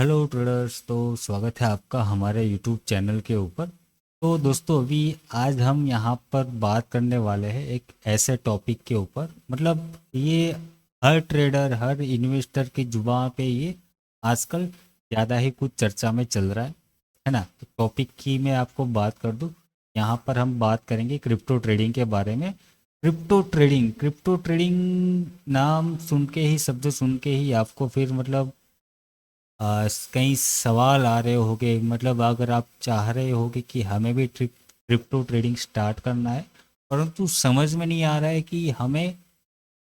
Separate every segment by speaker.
Speaker 1: Hello traders. तो स्वागत है आपका हमारे यूट्यूब चैनल के ऊपर। तो दोस्तों अभी आज हम यहाँ पर बात करने वाले हैं एक ऐसे टॉपिक के ऊपर, मतलब ये हर ट्रेडर हर इन्वेस्टर की जुबान पे ये आजकल ज़्यादा ही कुछ चर्चा में चल रहा है ना। तो टॉपिक की मैं आपको बात कर दूँ। यहाँ पर हम बात करेंगे क्रिप्टो ट्रेडिंग के बारे में। क्रिप्टो ट्रेडिंग नाम सुन के ही, शब्द सुन के ही आपको फिर मतलब कई सवाल आ रहे होंगे। मतलब अगर आप चाह रहे होगे कि हमें भी क्रिप्टो ट्रेडिंग स्टार्ट करना है, परंतु समझ में नहीं आ रहा है कि हमें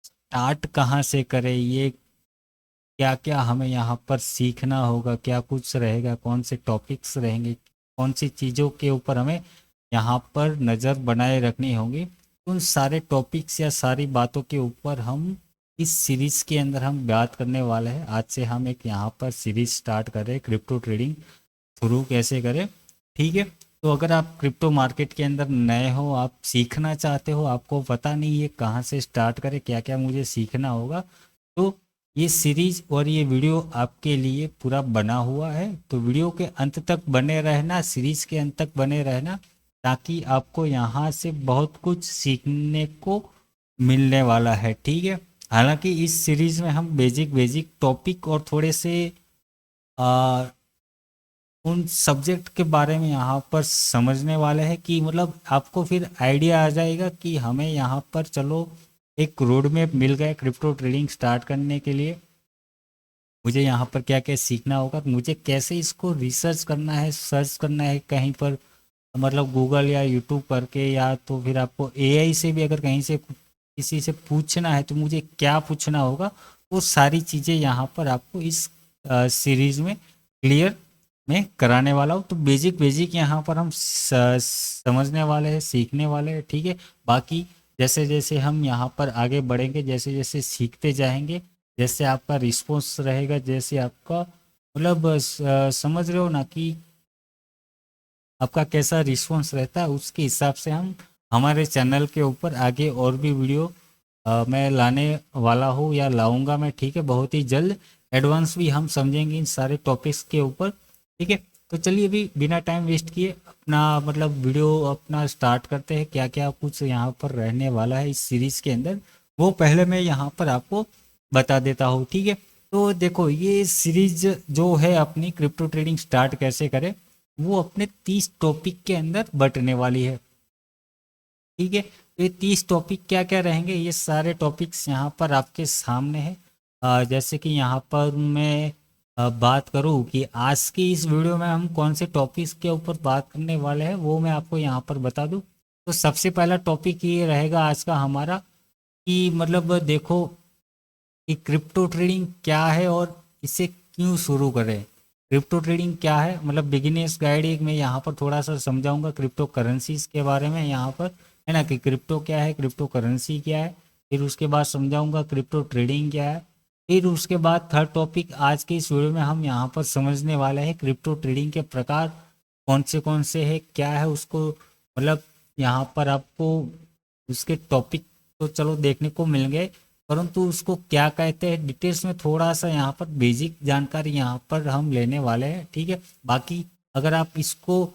Speaker 1: स्टार्ट कहाँ से करें, ये क्या क्या हमें यहाँ पर सीखना होगा, क्या कुछ रहेगा, कौन से टॉपिक्स रहेंगे, कौन सी चीज़ों के ऊपर हमें यहाँ पर नज़र बनाए रखनी होगी। उन सारे टॉपिक्स या सारी बातों के ऊपर हम इस सीरीज़ के अंदर हम बात करने वाले हैं। आज से हम एक यहाँ पर सीरीज स्टार्ट कर रहे हैं, क्रिप्टो ट्रेडिंग शुरू कैसे करें। ठीक है। तो अगर आप क्रिप्टो मार्केट के अंदर नए हो, आप सीखना चाहते हो, आपको पता नहीं है कहाँ से स्टार्ट करें, क्या क्या मुझे सीखना होगा, तो ये सीरीज और ये वीडियो आपके लिए पूरा बना हुआ है। तो वीडियो के अंत तक बने रहना, सीरीज के अंत तक बने रहना, ताकि आपको यहाँ से बहुत कुछ सीखने को मिलने वाला है। ठीक है। हालांकि इस सीरीज में हम बेसिक बेसिक टॉपिक और थोड़े से उन सब्जेक्ट के बारे में यहाँ पर समझने वाले हैं कि मतलब आपको फिर आइडिया आ जाएगा कि हमें यहाँ पर चलो एक रोड मैप मिल गया क्रिप्टो ट्रेडिंग स्टार्ट करने के लिए। मुझे यहाँ पर क्या क्या सीखना होगा, मुझे कैसे इसको रिसर्च करना है, सर्च करना है कहीं पर, मतलब गूगल या यूट्यूब करके, या तो फिर आपको एआई से भी अगर कहीं से किसी से पूछना है तो मुझे क्या पूछना होगा। वो सारी चीज़ें यहाँ पर आपको इस सीरीज़ में क्लियर में कराने वाला हूँ। तो बेसिक बेसिक यहाँ पर हम समझने वाले हैं, सीखने वाले हैं। ठीक है। बाकी जैसे जैसे हम यहाँ पर आगे बढ़ेंगे, जैसे जैसे सीखते जाएंगे, जैसे आपका रिस्पॉन्स रहेगा, जैसे आपका मतलब समझ रहे हो ना कि आपका कैसा रिस्पॉन्स रहता है, उसके हिसाब से हम हमारे चैनल के ऊपर आगे और भी वीडियो मैं लाने वाला हूँ या लाऊंगा मैं। ठीक है। बहुत ही जल्द एडवांस भी हम समझेंगे इन सारे टॉपिक्स के ऊपर। ठीक है। तो चलिए अभी बिना टाइम वेस्ट किए अपना मतलब वीडियो अपना स्टार्ट करते हैं। क्या क्या कुछ यहाँ पर रहने वाला है इस सीरीज़ के अंदर, वो पहले मैं यहाँ पर आपको बता देता हूँ। ठीक है। तो देखो ये सीरीज जो है अपनी क्रिप्टो ट्रेडिंग स्टार्ट कैसे करें, वो अपने 30 टॉपिक के अंदर बंटने वाली है। ठीक है। तो ये 30 टॉपिक क्या क्या रहेंगे, ये सारे टॉपिक्स यहाँ पर आपके सामने हैं। जैसे कि यहाँ पर मैं बात करूँ कि आज की इस वीडियो में हम कौन से टॉपिक्स के ऊपर बात करने वाले हैं, वो मैं आपको यहाँ पर बता दूँ। तो सबसे पहला टॉपिक ये रहेगा आज का हमारा कि मतलब देखो कि क्रिप्टो ट्रेडिंग क्या है और इसे क्यों शुरू करें। क्रिप्टो ट्रेडिंग क्या है, मतलब बिगिनर्स गाइड एक मैं यहाँ पर थोड़ा सा समझाऊंगा क्रिप्टो करेंसीज के बारे में यहाँ पर, है ना, कि क्रिप्टो क्या है, क्रिप्टो करेंसी क्या है। फिर उसके बाद समझाऊंगा क्रिप्टो ट्रेडिंग क्या है। फिर उसके बाद थर्ड टॉपिक आज के इस वीडियो में हम यहाँ पर समझने वाले हैं क्रिप्टो ट्रेडिंग के प्रकार कौन से है, क्या है उसको, मतलब यहाँ पर आपको उसके टॉपिक तो चलो देखने को मिल गए, परंतु उसको क्या कहते हैं डिटेल्स में थोड़ा सा यहाँ पर बेसिक जानकारी यहाँ पर हम लेने वाले हैं। ठीक है। बाकी अगर आप इसको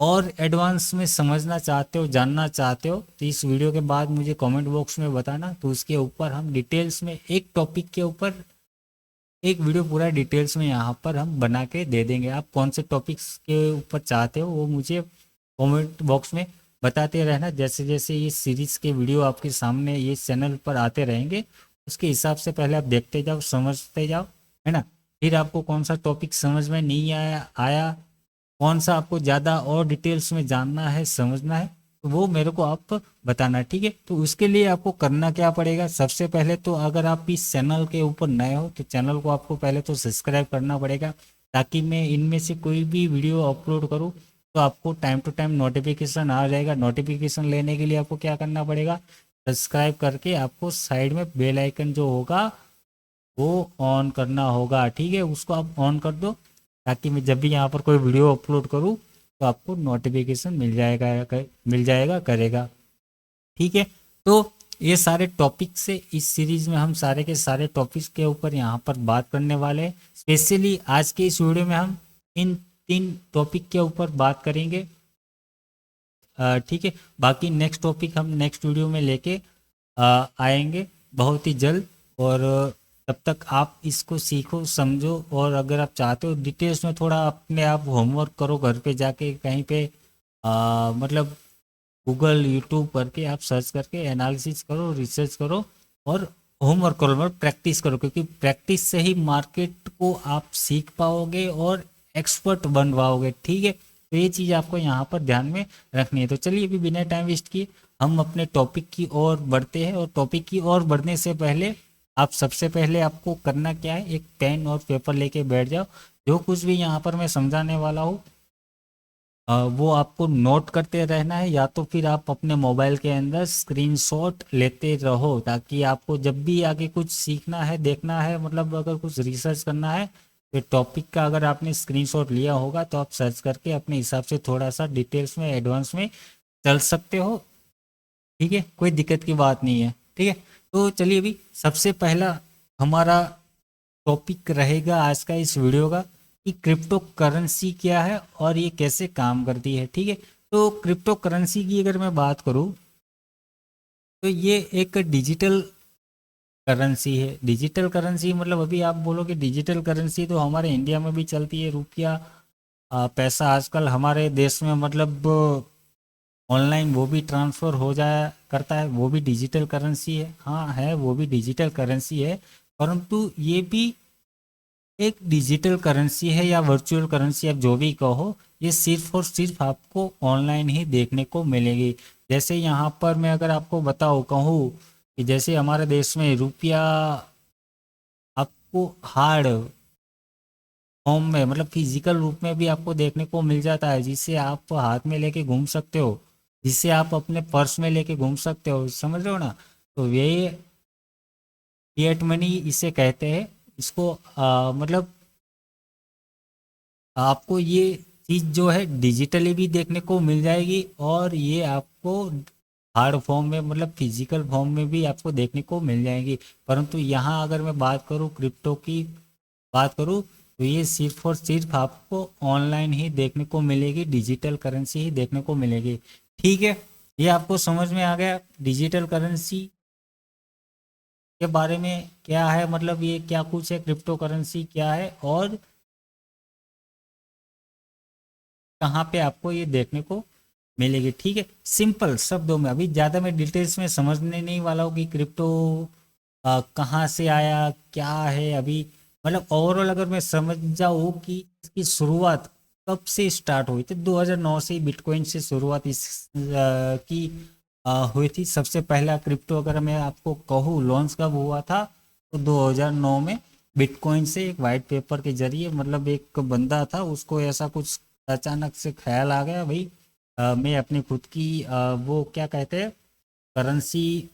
Speaker 1: और एडवांस में समझना चाहते हो, जानना चाहते हो, तो इस वीडियो के बाद मुझे कमेंट बॉक्स में बताना, तो उसके ऊपर हम डिटेल्स में एक टॉपिक के ऊपर एक वीडियो पूरा डिटेल्स में यहाँ पर हम बना के दे देंगे। आप कौन से टॉपिक्स के ऊपर चाहते हो वो मुझे कमेंट बॉक्स में बताते रहना। जैसे जैसे ये सीरीज़ के वीडियो आपके सामने ये चैनल पर आते रहेंगे, उसके हिसाब से पहले आप देखते जाओ, समझते जाओ, है ना। फिर आपको कौन सा टॉपिक समझ में नहीं आया, कौन सा आपको ज़्यादा और डिटेल्स में जानना है, समझना है, तो वो मेरे को आप बताना। ठीक है। तो उसके लिए आपको करना क्या पड़ेगा, सबसे पहले तो अगर आप इस चैनल के ऊपर नए हो तो चैनल को आपको पहले तो सब्सक्राइब करना पड़ेगा, ताकि मैं इनमें से कोई भी वीडियो अपलोड करूँ तो आपको टाइम टू टाइम नोटिफिकेशन आ जाएगा। नोटिफिकेशन लेने के लिए आपको क्या करना पड़ेगा, सब्सक्राइब करके आपको साइड में बेल आइकन जो होगा वो ऑन करना होगा। ठीक है। उसको आप ऑन कर दो, ताकि मैं जब भी यहाँ पर कोई वीडियो अपलोड करूँ तो आपको नोटिफिकेशन मिल जाएगा करेगा। ठीक है। तो ये सारे टॉपिक से इस सीरीज में हम सारे के सारे टॉपिक्स के ऊपर यहाँ पर बात करने वाले हैं। स्पेशली आज के इस वीडियो में हम इन 3 टॉपिक के ऊपर बात करेंगे। ठीक है, बाकी नेक्स्ट टॉपिक हम नेक्स्ट वीडियो में लेके आएंगे बहुत ही जल्द। और तब तक आप इसको सीखो समझो, और अगर आप चाहते हो डिटेल्स में थोड़ा अपने आप होमवर्क करो घर पे जाके कहीं पे मतलब गूगल यूट्यूब करके आप सर्च करके एनालिसिस करो, रिसर्च करो और होमवर्क करो, मतलब प्रैक्टिस करो, क्योंकि प्रैक्टिस से ही मार्केट को आप सीख पाओगे और एक्सपर्ट बन पाओगे। ठीक है, तो ये चीज़ आपको यहाँ पर ध्यान में रखनी है। तो चलिए अभी बिना टाइम वेस्ट किए हम अपने टॉपिक की ओर बढ़ते हैं। और टॉपिक की ओर बढ़ने से पहले आप सबसे पहले आपको करना क्या है, एक पेन और पेपर लेके बैठ जाओ। जो कुछ भी यहाँ पर मैं समझाने वाला हूँ वो आपको नोट करते रहना है, या तो फिर आप अपने मोबाइल के अंदर स्क्रीनशॉट लेते रहो, ताकि आपको जब भी आगे कुछ सीखना है, देखना है, मतलब अगर कुछ रिसर्च करना है तो टॉपिक का अगर आपने स्क्रीनशॉट लिया होगा तो आप सर्च करके अपने हिसाब से थोड़ा सा डिटेल्स में एडवांस में चल सकते हो। ठीक है, कोई दिक्कत की बात नहीं है। ठीक है, तो चलिए अभी सबसे पहला हमारा टॉपिक रहेगा आज का इस वीडियो का कि क्रिप्टो करेंसी क्या है और ये कैसे काम करती है। ठीक है, तो क्रिप्टो करेंसी की अगर मैं बात करूं तो ये एक डिजिटल करेंसी है। डिजिटल करेंसी मतलब अभी आप बोलोगे डिजिटल करेंसी तो हमारे इंडिया में भी चलती है, रुपया पैसा आजकल हमारे देश में मतलब ऑनलाइन वो भी ट्रांसफ़र हो जाया करता है, वो भी डिजिटल करेंसी है। हाँ है, वो भी डिजिटल करेंसी है, परंतु ये भी एक डिजिटल करेंसी है या वर्चुअल करेंसी, आप जो भी कहो, ये सिर्फ और सिर्फ आपको ऑनलाइन ही देखने को मिलेगी। जैसे यहाँ पर मैं अगर आपको बताऊँ कहूँ कि जैसे हमारे देश में रुपया आपको हार्ड फॉर्म में मतलब फिजिकल रूप में भी आपको देखने को मिल जाता है, जिसे आप हाथ में लेके घूम सकते हो, जिसे आप अपने पर्स में लेके घूम सकते हो, समझ रहे हो ना। तो ये फिएट मनी इसे कहते हैं। इसको मतलब आपको ये चीज़ जो है डिजिटली भी देखने को मिल जाएगी, और ये आपको हार्ड फॉर्म में मतलब फिजिकल फॉर्म में भी आपको देखने को मिल जाएगी। परंतु यहाँ अगर मैं बात करूँ क्रिप्टो की बात करूँ तो ये सिर्फ और सिर्फ आपको ऑनलाइन ही देखने को मिलेगी, डिजिटल करेंसी ही देखने को मिलेगी। ठीक है, ये आपको समझ में आ गया डिजिटल करेंसी के बारे में क्या है, मतलब ये क्या कुछ है, क्रिप्टो करेंसी क्या है और कहाँ पे आपको ये देखने को मिलेगी। ठीक है, सिंपल शब्दों में, अभी ज़्यादा मैं डिटेल्स में समझने नहीं वाला हूँ कि क्रिप्टो कहाँ से आया क्या है। अभी मतलब ओवरऑल अगर मैं समझ जाऊँ कि इसकी शुरुआत कब से स्टार्ट हुई थी, 2009 से ही बिटकॉइन से शुरुआत की हुई थी। सबसे पहला क्रिप्टो अगर मैं आपको कहूँ लॉन्च कब हुआ था तो 2009 में बिटकॉइन से एक वाइट पेपर के जरिए, मतलब एक बंदा था उसको ऐसा कुछ अचानक से ख्याल आ गया, भाई मैं अपनी खुद की वो क्या कहते हैं करेंसी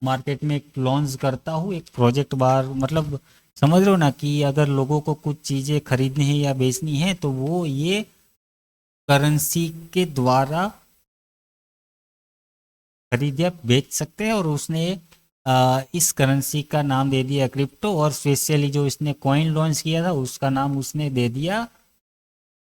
Speaker 1: मार्केट में एक लॉन्च करता हूँ, एक प्रोजेक्ट बार, मतलब समझ रहे हो ना कि अगर लोगों को कुछ चीज़ें खरीदनी है या बेचनी है तो वो ये करेंसी के द्वारा खरीद या बेच सकते हैं। और उसने इस करेंसी का नाम दे दिया क्रिप्टो, और स्पेशली जो इसने कॉइन लॉन्च किया था उसका नाम उसने दे दिया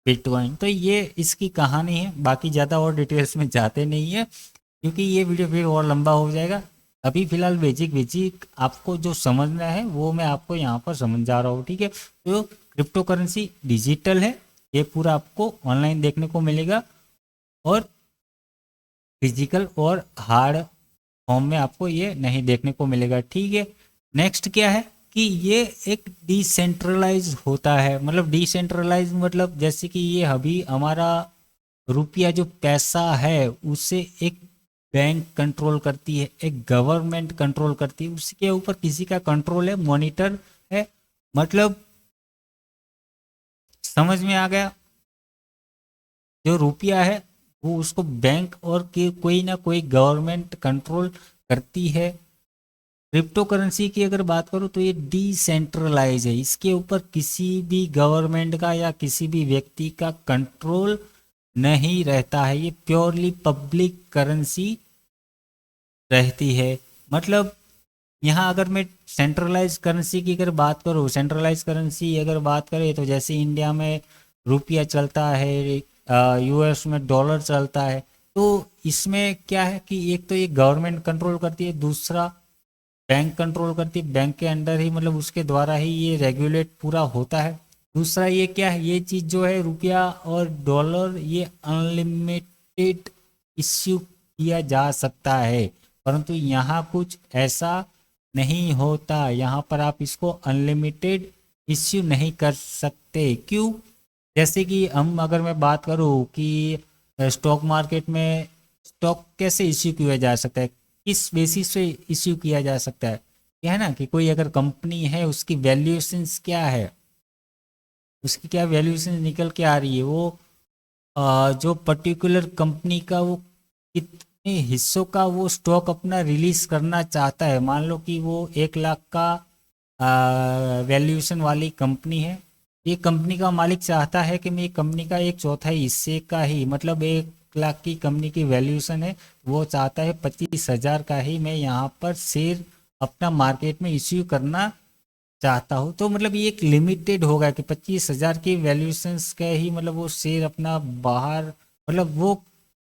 Speaker 1: बिटकॉइन। तो ये इसकी कहानी है, बाकी ज़्यादा और डिटेल्स में जाते नहीं है क्योंकि ये वीडियो फिर और लंबा हो जाएगा। अभी फिलहाल बेसिक बेसिक आपको जो समझना है वो मैं आपको यहाँ पर समझा रहा हूँ। ठीक है, तो क्रिप्टो करेंसी डिजिटल है, ये पूरा आपको ऑनलाइन देखने को मिलेगा, और फिजिकल और हार्ड फॉर्म में आपको ये नहीं देखने को मिलेगा। ठीक है, नेक्स्ट क्या है कि ये एक डिसेंट्रलाइज होता है। मतलब डिसेंट्रलाइज मतलब जैसे कि ये अभी हमारा रुपया जो पैसा है उसे एक बैंक कंट्रोल करती है, एक गवर्नमेंट कंट्रोल करती है, उसके ऊपर किसी का कंट्रोल है, मॉनिटर है। मतलब समझ में आ गया, जो रुपया है वो उसको बैंक और के कोई ना कोई गवर्नमेंट कंट्रोल करती है। क्रिप्टो करेंसी की अगर बात करूँ तो ये डिसेंट्रलाइज है, इसके ऊपर किसी भी गवर्नमेंट का या किसी भी व्यक्ति का कंट्रोल नहीं रहता है। ये प्योरली पब्लिक करेंसी रहती है। मतलब यहाँ अगर मैं सेंट्रलाइज करेंसी की अगर बात करूँ, सेंट्रलाइज करेंसी अगर बात करें तो जैसे इंडिया में रुपया चलता है, यूएस में डॉलर चलता है, तो इसमें क्या है कि एक तो ये गवर्नमेंट कंट्रोल करती है, दूसरा बैंक कंट्रोल करती है, बैंक के अंडर ही मतलब उसके द्वारा ही ये रेगुलेट पूरा होता है। दूसरा ये क्या है, ये चीज़ जो है रुपया और डॉलर ये अनलिमिटेड इश्यू किया जा सकता है, परंतु यहाँ कुछ ऐसा नहीं होता। यहाँ पर आप इसको अनलिमिटेड इश्यू नहीं कर सकते। क्यों? जैसे कि हम अगर मैं बात करूँ कि स्टॉक मार्केट में स्टॉक कैसे इश्यू किया जा सकता है, किस बेसिस पे इश्यू किया जा सकता है, क्या है ना कि कोई अगर कंपनी है उसकी वैल्यूएशंस क्या है, उसकी क्या वैल्यूएशन निकल के आ रही है, वो जो पर्टिकुलर कंपनी का वो कितने हिस्सों का वो स्टॉक अपना रिलीज करना चाहता है। मान लो कि वो 1 लाख का वैल्यूएशन वाली कंपनी है, ये कंपनी का मालिक चाहता है कि मैं कंपनी का एक चौथाई हिस्से का ही, मतलब 1 लाख की कंपनी की वैल्यूएशन है, वो चाहता है 25,000 का ही मैं यहाँ पर शेयर अपना मार्केट में इश्यू करना चाहता हूँ। तो मतलब ये एक लिमिटेड होगा कि 25,000 की वैल्यूएशंस का ही मतलब वो शेयर अपना बाहर, मतलब वो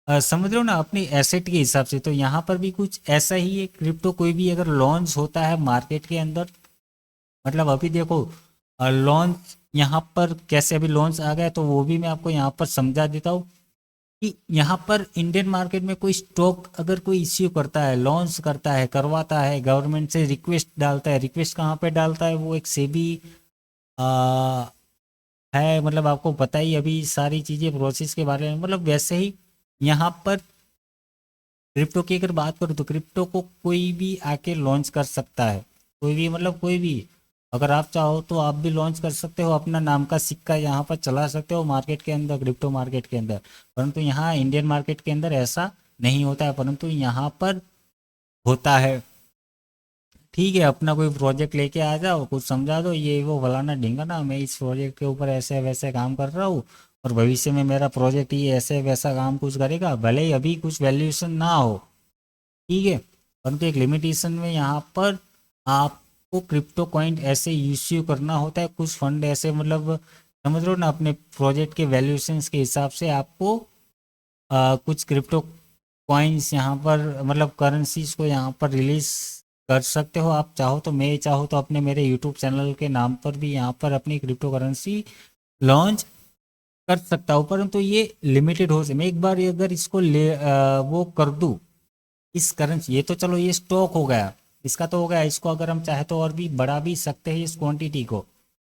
Speaker 1: समझ रहे हो ना, अपनी एसेट के हिसाब से। तो यहाँ पर भी कुछ ऐसा ही है, क्रिप्टो कोई भी अगर लॉन्च होता है मार्केट के अंदर, मतलब अभी देखो लॉन्च यहाँ पर कैसे अभी लॉन्च आ गया, तो वो भी मैं आपको यहाँ पर समझा देता हूँ कि यहाँ पर इंडियन मार्केट में कोई स्टॉक अगर कोई इश्यू करता है, लॉन्च करता है, करवाता है, गवर्नमेंट से रिक्वेस्ट डालता है, रिक्वेस्ट कहाँ पे डालता है, वो एक सेबी है, मतलब आपको पता ही अभी सारी चीज़ें प्रोसेस के बारे में। मतलब वैसे ही यहाँ पर क्रिप्टो की अगर बात करूँ तो क्रिप्टो को कोई भी आके लॉन्च कर सकता है, कोई भी, मतलब कोई भी। अगर आप चाहो तो आप भी लॉन्च कर सकते हो, अपना नाम का सिक्का यहाँ पर चला सकते हो मार्केट के अंदर, क्रिप्टो मार्केट के अंदर। परंतु यहाँ इंडियन मार्केट के अंदर ऐसा नहीं होता है, परंतु यहाँ पर होता है। ठीक है, अपना कोई प्रोजेक्ट लेके आ जाओ, कुछ समझा दो, ये वो फलाना ढिंगाना, मैं इस प्रोजेक्ट के ऊपर ऐसे वैसे काम कर रहा हूँ और भविष्य में मेरा प्रोजेक्ट ये ऐसे वैसा काम कुछ करेगा, भले ही अभी कुछ वैल्यूएशन ना हो। ठीक है, परंतु एक लिमिटेशन में यहाँ पर आपको क्रिप्टो कॉइन ऐसे इश्यू करना होता है, कुछ फंड ऐसे, मतलब समझ रहे हो ना, अपने प्रोजेक्ट के वैल्यूएशंस के हिसाब से आपको कुछ क्रिप्टो कॉइन्स यहाँ पर, मतलब करेंसीज को यहाँ पर रिलीज कर सकते हो। आप चाहो तो, मैं चाहो तो अपने मेरे यूट्यूब चैनल के नाम पर भी यहाँ पर अपनी क्रिप्टो करेंसी लॉन्च कर सकता हूँ, परंतु ये लिमिटेड हो से मैं एक बार अगर इसको वो कर दूँ इस करेंसी, ये तो चलो ये स्टॉक हो गया, इसका तो हो गया, इसको अगर हम चाहे तो और भी बढ़ा भी सकते हैं इस क्वांटिटी को।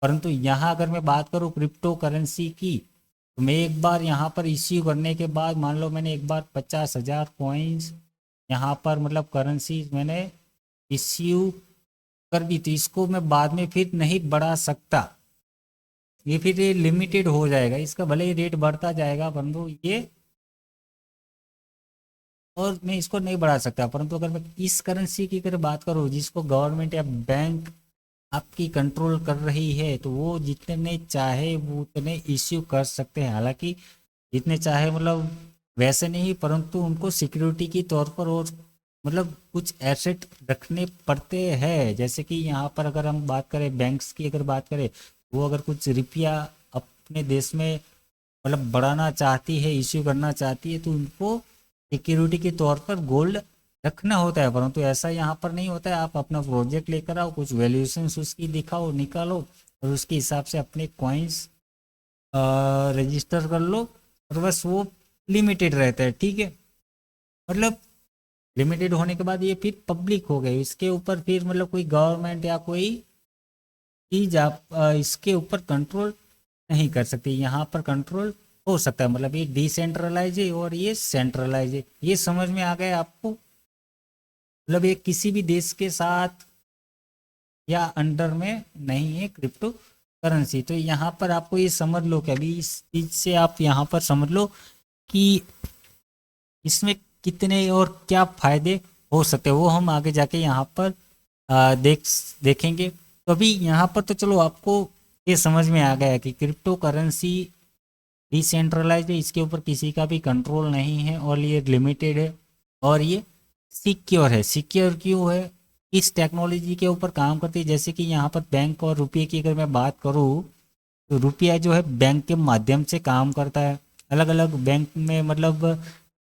Speaker 1: परंतु यहाँ अगर मैं बात करूँ क्रिप्टो करेंसी की, तो मैं एक बार यहाँ पर इश्यू करने के बाद, मान लो मैंने एक बार 50,000 कॉइन्स यहाँ पर, मतलब करेंसी मैंने इश्यू कर दी, तो इसको मैं बाद में फिर नहीं बढ़ा सकता, ये फिर ये लिमिटेड हो जाएगा, इसका भले ही रेट बढ़ता जाएगा परंतु ये, और मैं इसको नहीं बढ़ा सकता। परंतु अगर मैं इस करेंसी की अगर बात करूँ जिसको गवर्नमेंट या बैंक आपकी कंट्रोल कर रही है, तो वो जितने चाहे वो उतने इश्यू कर सकते हैं। हालांकि जितने चाहे मतलब वैसे नहीं, परंतु उनको सिक्योरिटी की तौर पर और मतलब कुछ एसेट रखने पड़ते हैं। जैसे कि यहाँ पर अगर हम बात करें बैंक्स की अगर बात करें, वो अगर कुछ रुपया अपने देश में मतलब बढ़ाना चाहती है, इश्यू करना चाहती है, तो उनको सिक्योरिटी के तौर पर गोल्ड रखना होता है। परंतु ऐसा यहाँ पर नहीं होता है, आप अपना प्रोजेक्ट लेकर आओ, कुछ वैल्यूएशन उसकी दिखाओ, निकालो और उसके हिसाब से अपने कॉइन्स रजिस्टर कर लो, और बस वो लिमिटेड रहता है। ठीक है, मतलब लिमिटेड होने के बाद ये फिर पब्लिक हो गई, इसके ऊपर फिर मतलब कोई गवर्नमेंट या कोई चीज आप इसके ऊपर कंट्रोल नहीं कर सकती। यहाँ पर कंट्रोल हो सकता है, मतलब ये डिसेंट्रलाइज है और ये सेंट्रलाइज है। ये समझ में आ गया आपको? मतलब ये किसी भी देश के साथ या अंडर में नहीं है क्रिप्टो करेंसी। तो यहाँ पर आपको ये समझ लो कि अभी इस चीज से आप यहाँ पर समझ लो कि इसमें कितने और क्या फायदे हो सकते हैं, वो हम आगे जाके यहाँ पर देखेंगे। तो अभी यहाँ पर तो चलो आपको ये समझ में आ गया कि क्रिप्टो करेंसी डिसेंट्रलाइज है, इसके ऊपर किसी का भी कंट्रोल नहीं है और ये लिमिटेड है और ये सिक्योर है। सिक्योर क्यों है? इस टेक्नोलॉजी के ऊपर काम करती है। जैसे कि यहाँ पर बैंक और रुपये की अगर मैं बात करूँ, तो रुपया जो है बैंक के माध्यम से काम करता है। अलग अलग बैंक में मतलब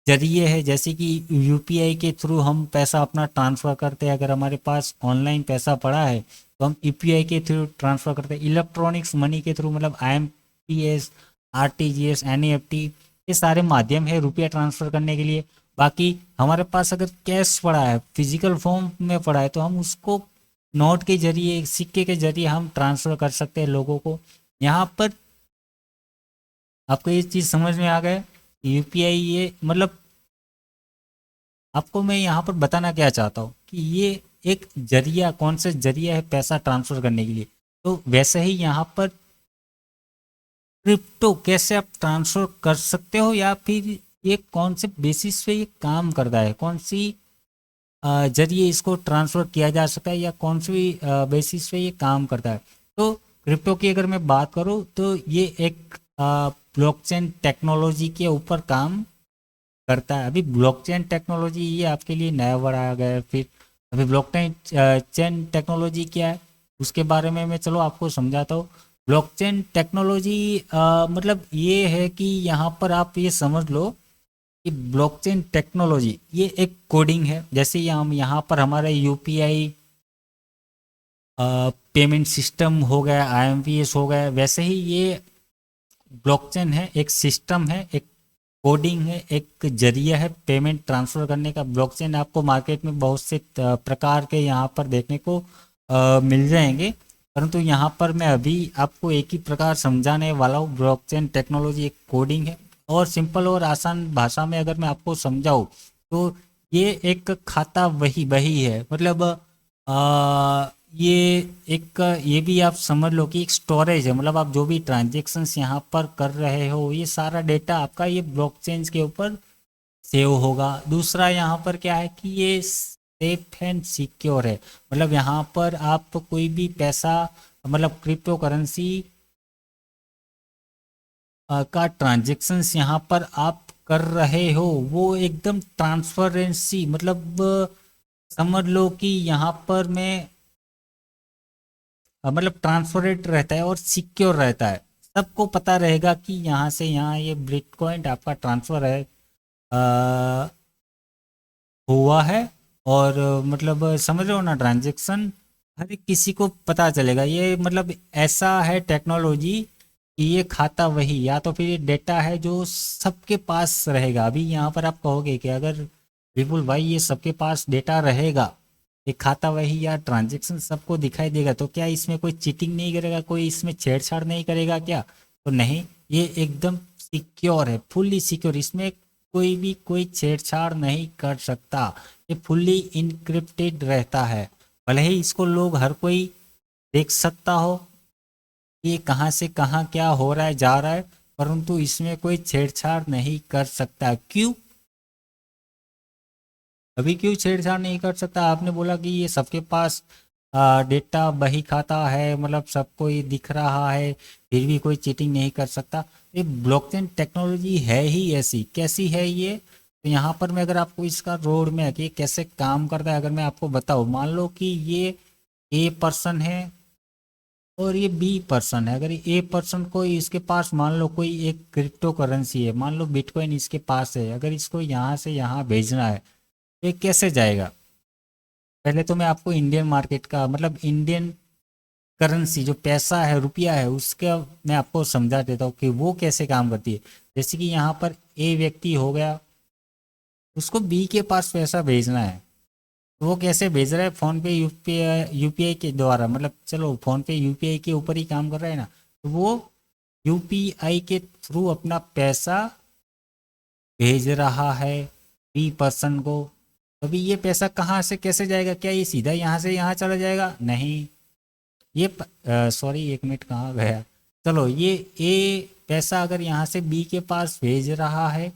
Speaker 1: जरिए है, जैसे कि यूपीआई के थ्रू हम पैसा अपना ट्रांसफ़र करते हैं। अगर हमारे पास ऑनलाइन पैसा पड़ा है तो हम यूपीआई के थ्रू ट्रांसफ़र करते हैं। इलेक्ट्रॉनिक्स मनी के थ्रू मतलब आईएमपीएस, आरटीजीएस, एनईएफटी, ये सारे माध्यम है रुपया ट्रांसफ़र करने के लिए। बाकी हमारे पास अगर कैश पड़ा है, फिजिकल फॉर्म में पड़ा है, तो हम उसको नोट के जरिए, सिक्के के जरिए हम ट्रांसफ़र कर सकते हैं लोगों को। यहाँ पर आपको ये चीज़ समझ में आ गया? यूपीआई ये मतलब आपको मैं यहाँ पर बताना क्या चाहता हूँ कि ये एक जरिया, कौन सा जरिया है पैसा ट्रांसफ़र करने के लिए। तो वैसे ही यहाँ पर क्रिप्टो कैसे आप ट्रांसफ़र कर सकते हो, या फिर ये कौन से बेसिस पे ये काम करता है, कौन सी जरिए इसको ट्रांसफ़र किया जा सकता है, या कौन सी बेसिस पे ये काम करता है। तो क्रिप्टो की अगर मैं बात करूँ तो ये एक ब्लॉकचेन टेक्नोलॉजी के ऊपर काम करता है। अभी ब्लॉकचेन टेक्नोलॉजी ये आपके लिए नया वर्ड आ गया है। फिर अभी ब्लॉकचेन चेन टेक्नोलॉजी क्या है उसके बारे में मैं चलो आपको समझाता हूँ। ब्लॉकचेन टेक्नोलॉजी मतलब ये है कि यहाँ पर आप ये समझ लो कि ब्लॉकचेन टेक्नोलॉजी ये एक कोडिंग है। जैसे ये हम यहाँ पर हमारा यूपीआई पेमेंट सिस्टम हो गया, आईएमपीएस हो गया, वैसे ही ये ब्लॉकचेन है, एक सिस्टम है, एक कोडिंग है, एक जरिया है पेमेंट ट्रांसफ़र करने का। ब्लॉकचेन आपको मार्केट में बहुत से प्रकार के यहाँ पर देखने को मिल जाएंगे, परंतु यहाँ पर मैं अभी आपको एक ही प्रकार समझाने वाला हूँ। ब्लॉकचेन टेक्नोलॉजी एक कोडिंग है, और सिंपल और आसान भाषा में अगर मैं आपको समझाऊँ तो ये एक खाता वही वही है। मतलब ये एक ये भी आप समझ लो कि एक स्टोरेज है। मतलब आप जो भी ट्रांजेक्शन्स यहाँ पर कर रहे हो, ये सारा डेटा आपका ये ब्लॉकचेन के ऊपर सेव होगा। दूसरा यहाँ पर क्या है कि ये सेफ एंड सिक्योर है। मतलब यहाँ पर आप कोई भी पैसा, मतलब क्रिप्टो करेंसी का ट्रांजेक्शन्स यहाँ पर आप कर रहे हो, वो एकदम ट्रांसपेरेंसी, मतलब समझ लो कि यहाँ पर मैं मतलब ट्रांसपेरेंट रहता है और सिक्योर रहता है। सबको पता रहेगा कि यहाँ से यहाँ ये बिटकॉइन आपका ट्रांसफ़र है, अ, हुआ है। और मतलब समझ रहे हो ना, ट्रांजैक्शन हर एक किसी को पता चलेगा। ये मतलब ऐसा है टेक्नोलॉजी कि ये खाता वही, या तो फिर ये डेटा है जो सबके पास रहेगा। अभी यहाँ पर आप कहोगे कि अगर विपुल भाई ये सबके पास डेटा रहेगा, ये खाता वही या ट्रांजैक्शन सबको दिखाई देगा, तो क्या इसमें कोई चीटिंग नहीं करेगा, कोई इसमें छेड़छाड़ नहीं करेगा क्या? तो नहीं, ये एकदम सिक्योर है, फुल्ली सिक्योर। इसमें कोई भी कोई छेड़छाड़ नहीं कर सकता। ये फुल्ली इनक्रिप्टेड रहता है। भले ही इसको लोग हर कोई देख सकता हो कि ये कहाँ से कहाँ क्या हो रहा है जा रहा है, परंतु इसमें कोई छेड़छाड़ नहीं कर सकता। क्यों? अभी क्यों छेड़छाड़ नहीं कर सकता? आपने बोला कि ये सबके पास डेटा बही खाता है, मतलब सबको ये दिख रहा है, फिर भी कोई चीटिंग नहीं कर सकता। ये ब्लॉकचेन टेक्नोलॉजी है ही ऐसी। कैसी है ये? तो यहाँ पर मैं अगर आपको इसका रोड में कि कैसे काम करता है अगर मैं आपको बताऊँ, मान लो कि ये ए पर्सन है और ये बी पर्सन है। अगर ए पर्सन को इसके पास मान लो कोई एक क्रिप्टो करेंसी है, मान लो बिटकॉइन इसके पास है, अगर इसको यहाँ से यहाँ भेजना है तो ये कैसे जाएगा? पहले तो मैं आपको इंडियन मार्केट का मतलब इंडियन करेंसी जो पैसा है, रुपया है, उसका मैं आपको समझा देता हूँ कि वो कैसे काम करती है। जैसे कि यहाँ पर ए व्यक्ति हो गया, उसको बी के पास पैसा भेजना है, तो वो कैसे भेज रहा है? फ़ोन पे यूपीआई यूपीआई के द्वारा। मतलब चलो फ़ोन पे यूपीआई के ऊपर ही काम कर रहा है ना, तो वो यूपीआई के थ्रू अपना पैसा भेज रहा है बी पर्सन को। अभी ये पैसा कहाँ से कैसे जाएगा? क्या ये सीधा यहाँ से यहाँ चला जाएगा? नहीं। ये सॉरी, एक मिनट, कहाँ गया? चलो, ये ए पैसा अगर यहाँ से बी के पास भेज रहा है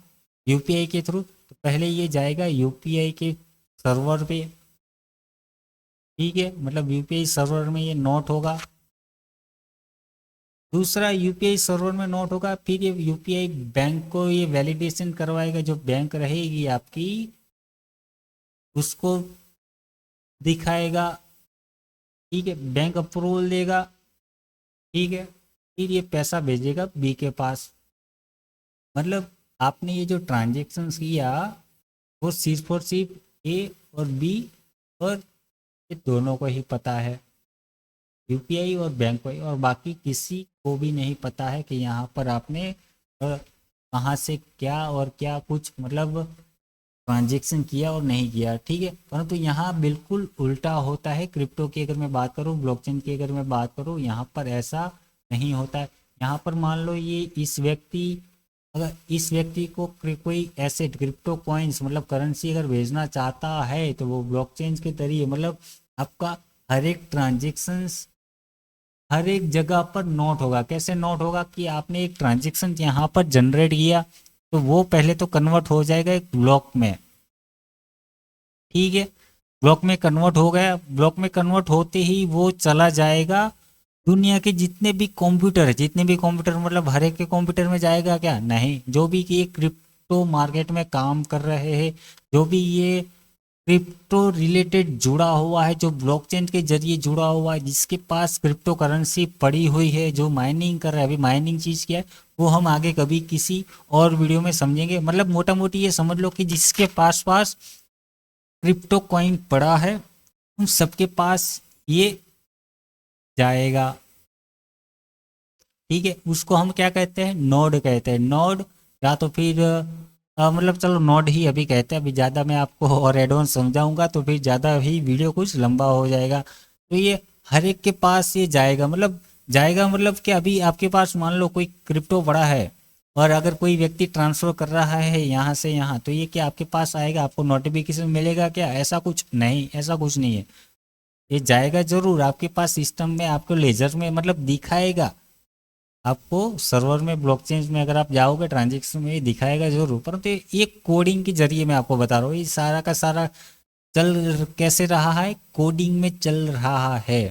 Speaker 1: यूपीआई के थ्रू, तो पहले ये जाएगा यूपीआई के सर्वर पे। ठीक है, मतलब यूपीआई सर्वर में ये नोट होगा। दूसरा, यूपीआई सर्वर में नोट होगा, फिर ये यूपीआई बैंक को ये वैलिडेशन करवाएगा। जो बैंक रहेगी आपकी, उसको दिखाएगा, ठीक है, बैंक अप्रूवल देगा, ठीक है, फिर ये पैसा भेजेगा बी के पास। मतलब आपने ये जो ट्रांजेक्शन किया वो सिर्फ और सिर्फ ए और बी और ये दोनों को ही पता है, यूपीआई और बैंक को ही, और बाकी किसी को भी नहीं पता है कि यहाँ पर आपने कहाँ से क्या और क्या कुछ मतलब ट्रांजेक्शन किया और नहीं किया, ठीक है। परंतु यहाँ बिल्कुल उल्टा होता है। क्रिप्टो की अगर मैं बात करूँ, ब्लॉकचेन की अगर मैं बात करूँ, यहाँ पर ऐसा नहीं होता है। यहाँ पर मान लो ये इस व्यक्ति, अगर इस व्यक्ति को कोई एसेट क्रिप्टो कॉइन्स मतलब करेंसी अगर भेजना चाहता है तो वो ब्लॉकचेन के जरिए मतलब आपका हर एक ट्रांजेक्शन्स हर एक जगह पर नोट होगा। कैसे नोट होगा कि आपने एक ट्रांजेक्शन यहाँ पर जनरेट किया तो वो पहले तो कन्वर्ट हो जाएगा एक ब्लॉक में, ठीक है। ब्लॉक में कन्वर्ट हो गया, ब्लॉक में कन्वर्ट होते ही वो चला जाएगा दुनिया के जितने भी कंप्यूटर है, जितने भी कंप्यूटर मतलब हर एक के कंप्यूटर में जाएगा क्या, नहीं। जो भी ये क्रिप्टो मार्केट में काम कर रहे हैं, जो भी ये क्रिप्टो रिलेटेड जुड़ा हुआ है, जो ब्लॉकचेन के जरिए जुड़ा हुआ है, जिसके पास क्रिप्टो करेंसी पड़ी हुई है, जो माइनिंग कर रहा है, अभी माइनिंग चीज़ क्या है वो हम आगे कभी किसी और वीडियो में समझेंगे। मतलब मोटा मोटी ये समझ लो कि जिसके पास पास क्रिप्टो कॉइन पड़ा है उन सबके पास ये जाएगा, ठीक है। उसको हम क्या कहते हैं, नोड कहते हैं, नोड, या तो फिर मतलब चलो नोड ही अभी कहते हैं। अभी ज़्यादा मैं आपको और एडवांस समझाऊंगा तो फिर ज़्यादा ही वीडियो कुछ लंबा हो जाएगा। तो ये हर एक के पास ये जाएगा, मतलब जाएगा मतलब कि अभी आपके पास मान लो कोई क्रिप्टो पड़ा है और अगर कोई व्यक्ति ट्रांसफर कर रहा है यहाँ से यहाँ, तो ये क्या आपके पास आएगा, आपको नोटिफिकेशन मिलेगा क्या, ऐसा कुछ नहीं, ऐसा कुछ नहीं है। ये जाएगा जरूर आपके पास सिस्टम में, आपको लेजर में मतलब दिखाएगा, आपको सर्वर में ब्लॉकचेन में अगर आप जाओगे ट्रांजेक्शन में ये दिखाएगा जरूर। परंतु ये कोडिंग के जरिए मैं आपको बता रहा हूँ, ये सारा का सारा चल कैसे रहा है, कोडिंग में चल रहा है।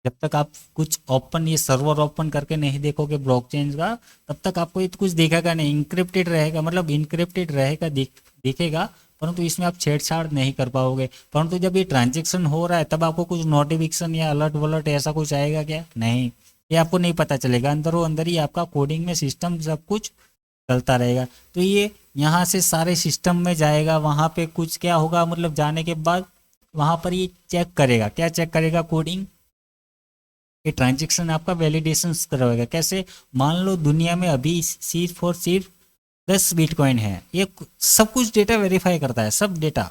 Speaker 1: जब तक आप कुछ ओपन ये सर्वर ओपन करके नहीं देखोगे ब्लॉकचेन का, तब तक आपको ये तो कुछ दिखेगा नहीं, इंक्रिप्टेड रहेगा, मतलब इंक्रिप्टेड रहेगा, दिखेगा, परंतु इसमें आप छेड़छाड़ नहीं कर पाओगे। परंतु जब ये ट्रांजेक्शन हो रहा है तब आपको कुछ नोटिफिकेशन या अलर्ट वलर्ट ऐसा कुछ आएगा क्या, नहीं, ये आपको नहीं पता चलेगा। अंदरों अंदर ही आपका कोडिंग में सिस्टम सब कुछ चलता रहेगा। तो ये यहाँ से सारे सिस्टम में जाएगा, वहाँ पे कुछ क्या होगा, मतलब जाने के बाद वहाँ पर ये चेक करेगा, क्या चेक करेगा, कोडिंग, ये ट्रांजेक्शन आपका वैलिडेशन करवाएगा। कैसे, मान लो दुनिया में अभी सिर्फ और सिर्फ 10 बिटकॉइन है, ये सब कुछ डेटा वेरीफाई करता है, सब डेटा।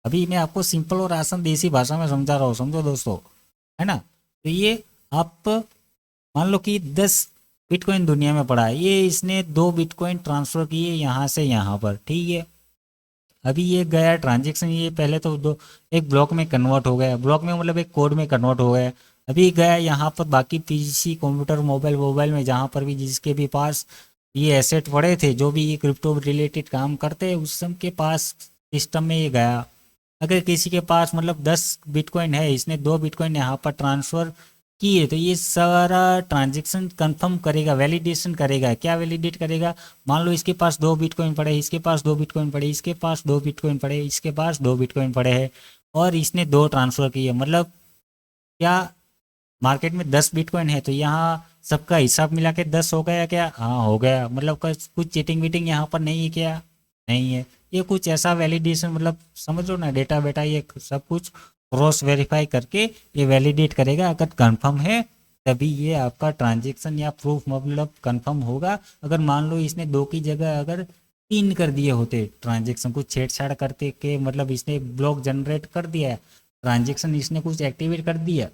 Speaker 1: अभी मैं आपको सिंपल और आसान देसी भाषा में समझा रहा हूँ, समझो दोस्तों, है ना। तो ये आप मान लो कि 10 बिटकॉइन दुनिया में पड़ा है, ये इसने 2 बिटकॉइन ट्रांसफर किए यहाँ से यहाँ पर, ठीक है। अभी ये गया ट्रांजेक्शन, ये पहले तो दो एक ब्लॉक में कन्वर्ट हो गया, ब्लॉक में मतलब एक कोड में कन्वर्ट हो गया। अभी गया यहाँ पर बाकी पीसी कंप्यूटर मोबाइल मोबाइल में जहाँ पर भी जिसके भी पास ये एसेट पड़े थे, जो भी ये क्रिप्टो रिलेटेड काम करते हैं उस सब के पास सिस्टम में ये गया। अगर किसी के पास मतलब 10 बिटकॉइन है, इसने 2 बिटकॉइन यहाँ पर ट्रांसफ़र किए, तो ये सारा ट्रांजेक्शन कंफर्म करेगा, वैलिडेशन करेगा। क्या वैलिडेट करेगा, मान लो इसके पास 2 बिटकॉइन पड़े, इसके पास 2 बिटकॉइन पड़े, इसके पास 2 बिटकॉइन पड़े, इसके पास 2 बिटकॉइन पड़े हैं और इसने 2 ट्रांसफ़र किए, मतलब क्या मार्केट में 10 बिटकॉइन है तो यहाँ सबका हिसाब मिला के 10 हो गया क्या, हाँ हो गया। मतलब कुछ चीटिंग वीटिंग यहाँ पर नहीं है क्या, नहीं है। ये कुछ ऐसा वैलिडेशन मतलब समझो ना, डेटा बेटा ये सब कुछ क्रॉस वेरीफाई करके ये वैलिडेट करेगा। अगर कंफर्म है तभी ये आपका ट्रांजेक्शन या प्रूफ मतलब कंफर्म होगा। अगर मान लो इसने 2 की जगह अगर 3 कर दिए होते ट्रांजेक्शन, कुछ छेड़छाड़ करते के मतलब इसने ब्लॉक जनरेट कर दिया है, ट्रांजेक्शन इसने कुछ एक्टिवेट कर दिया,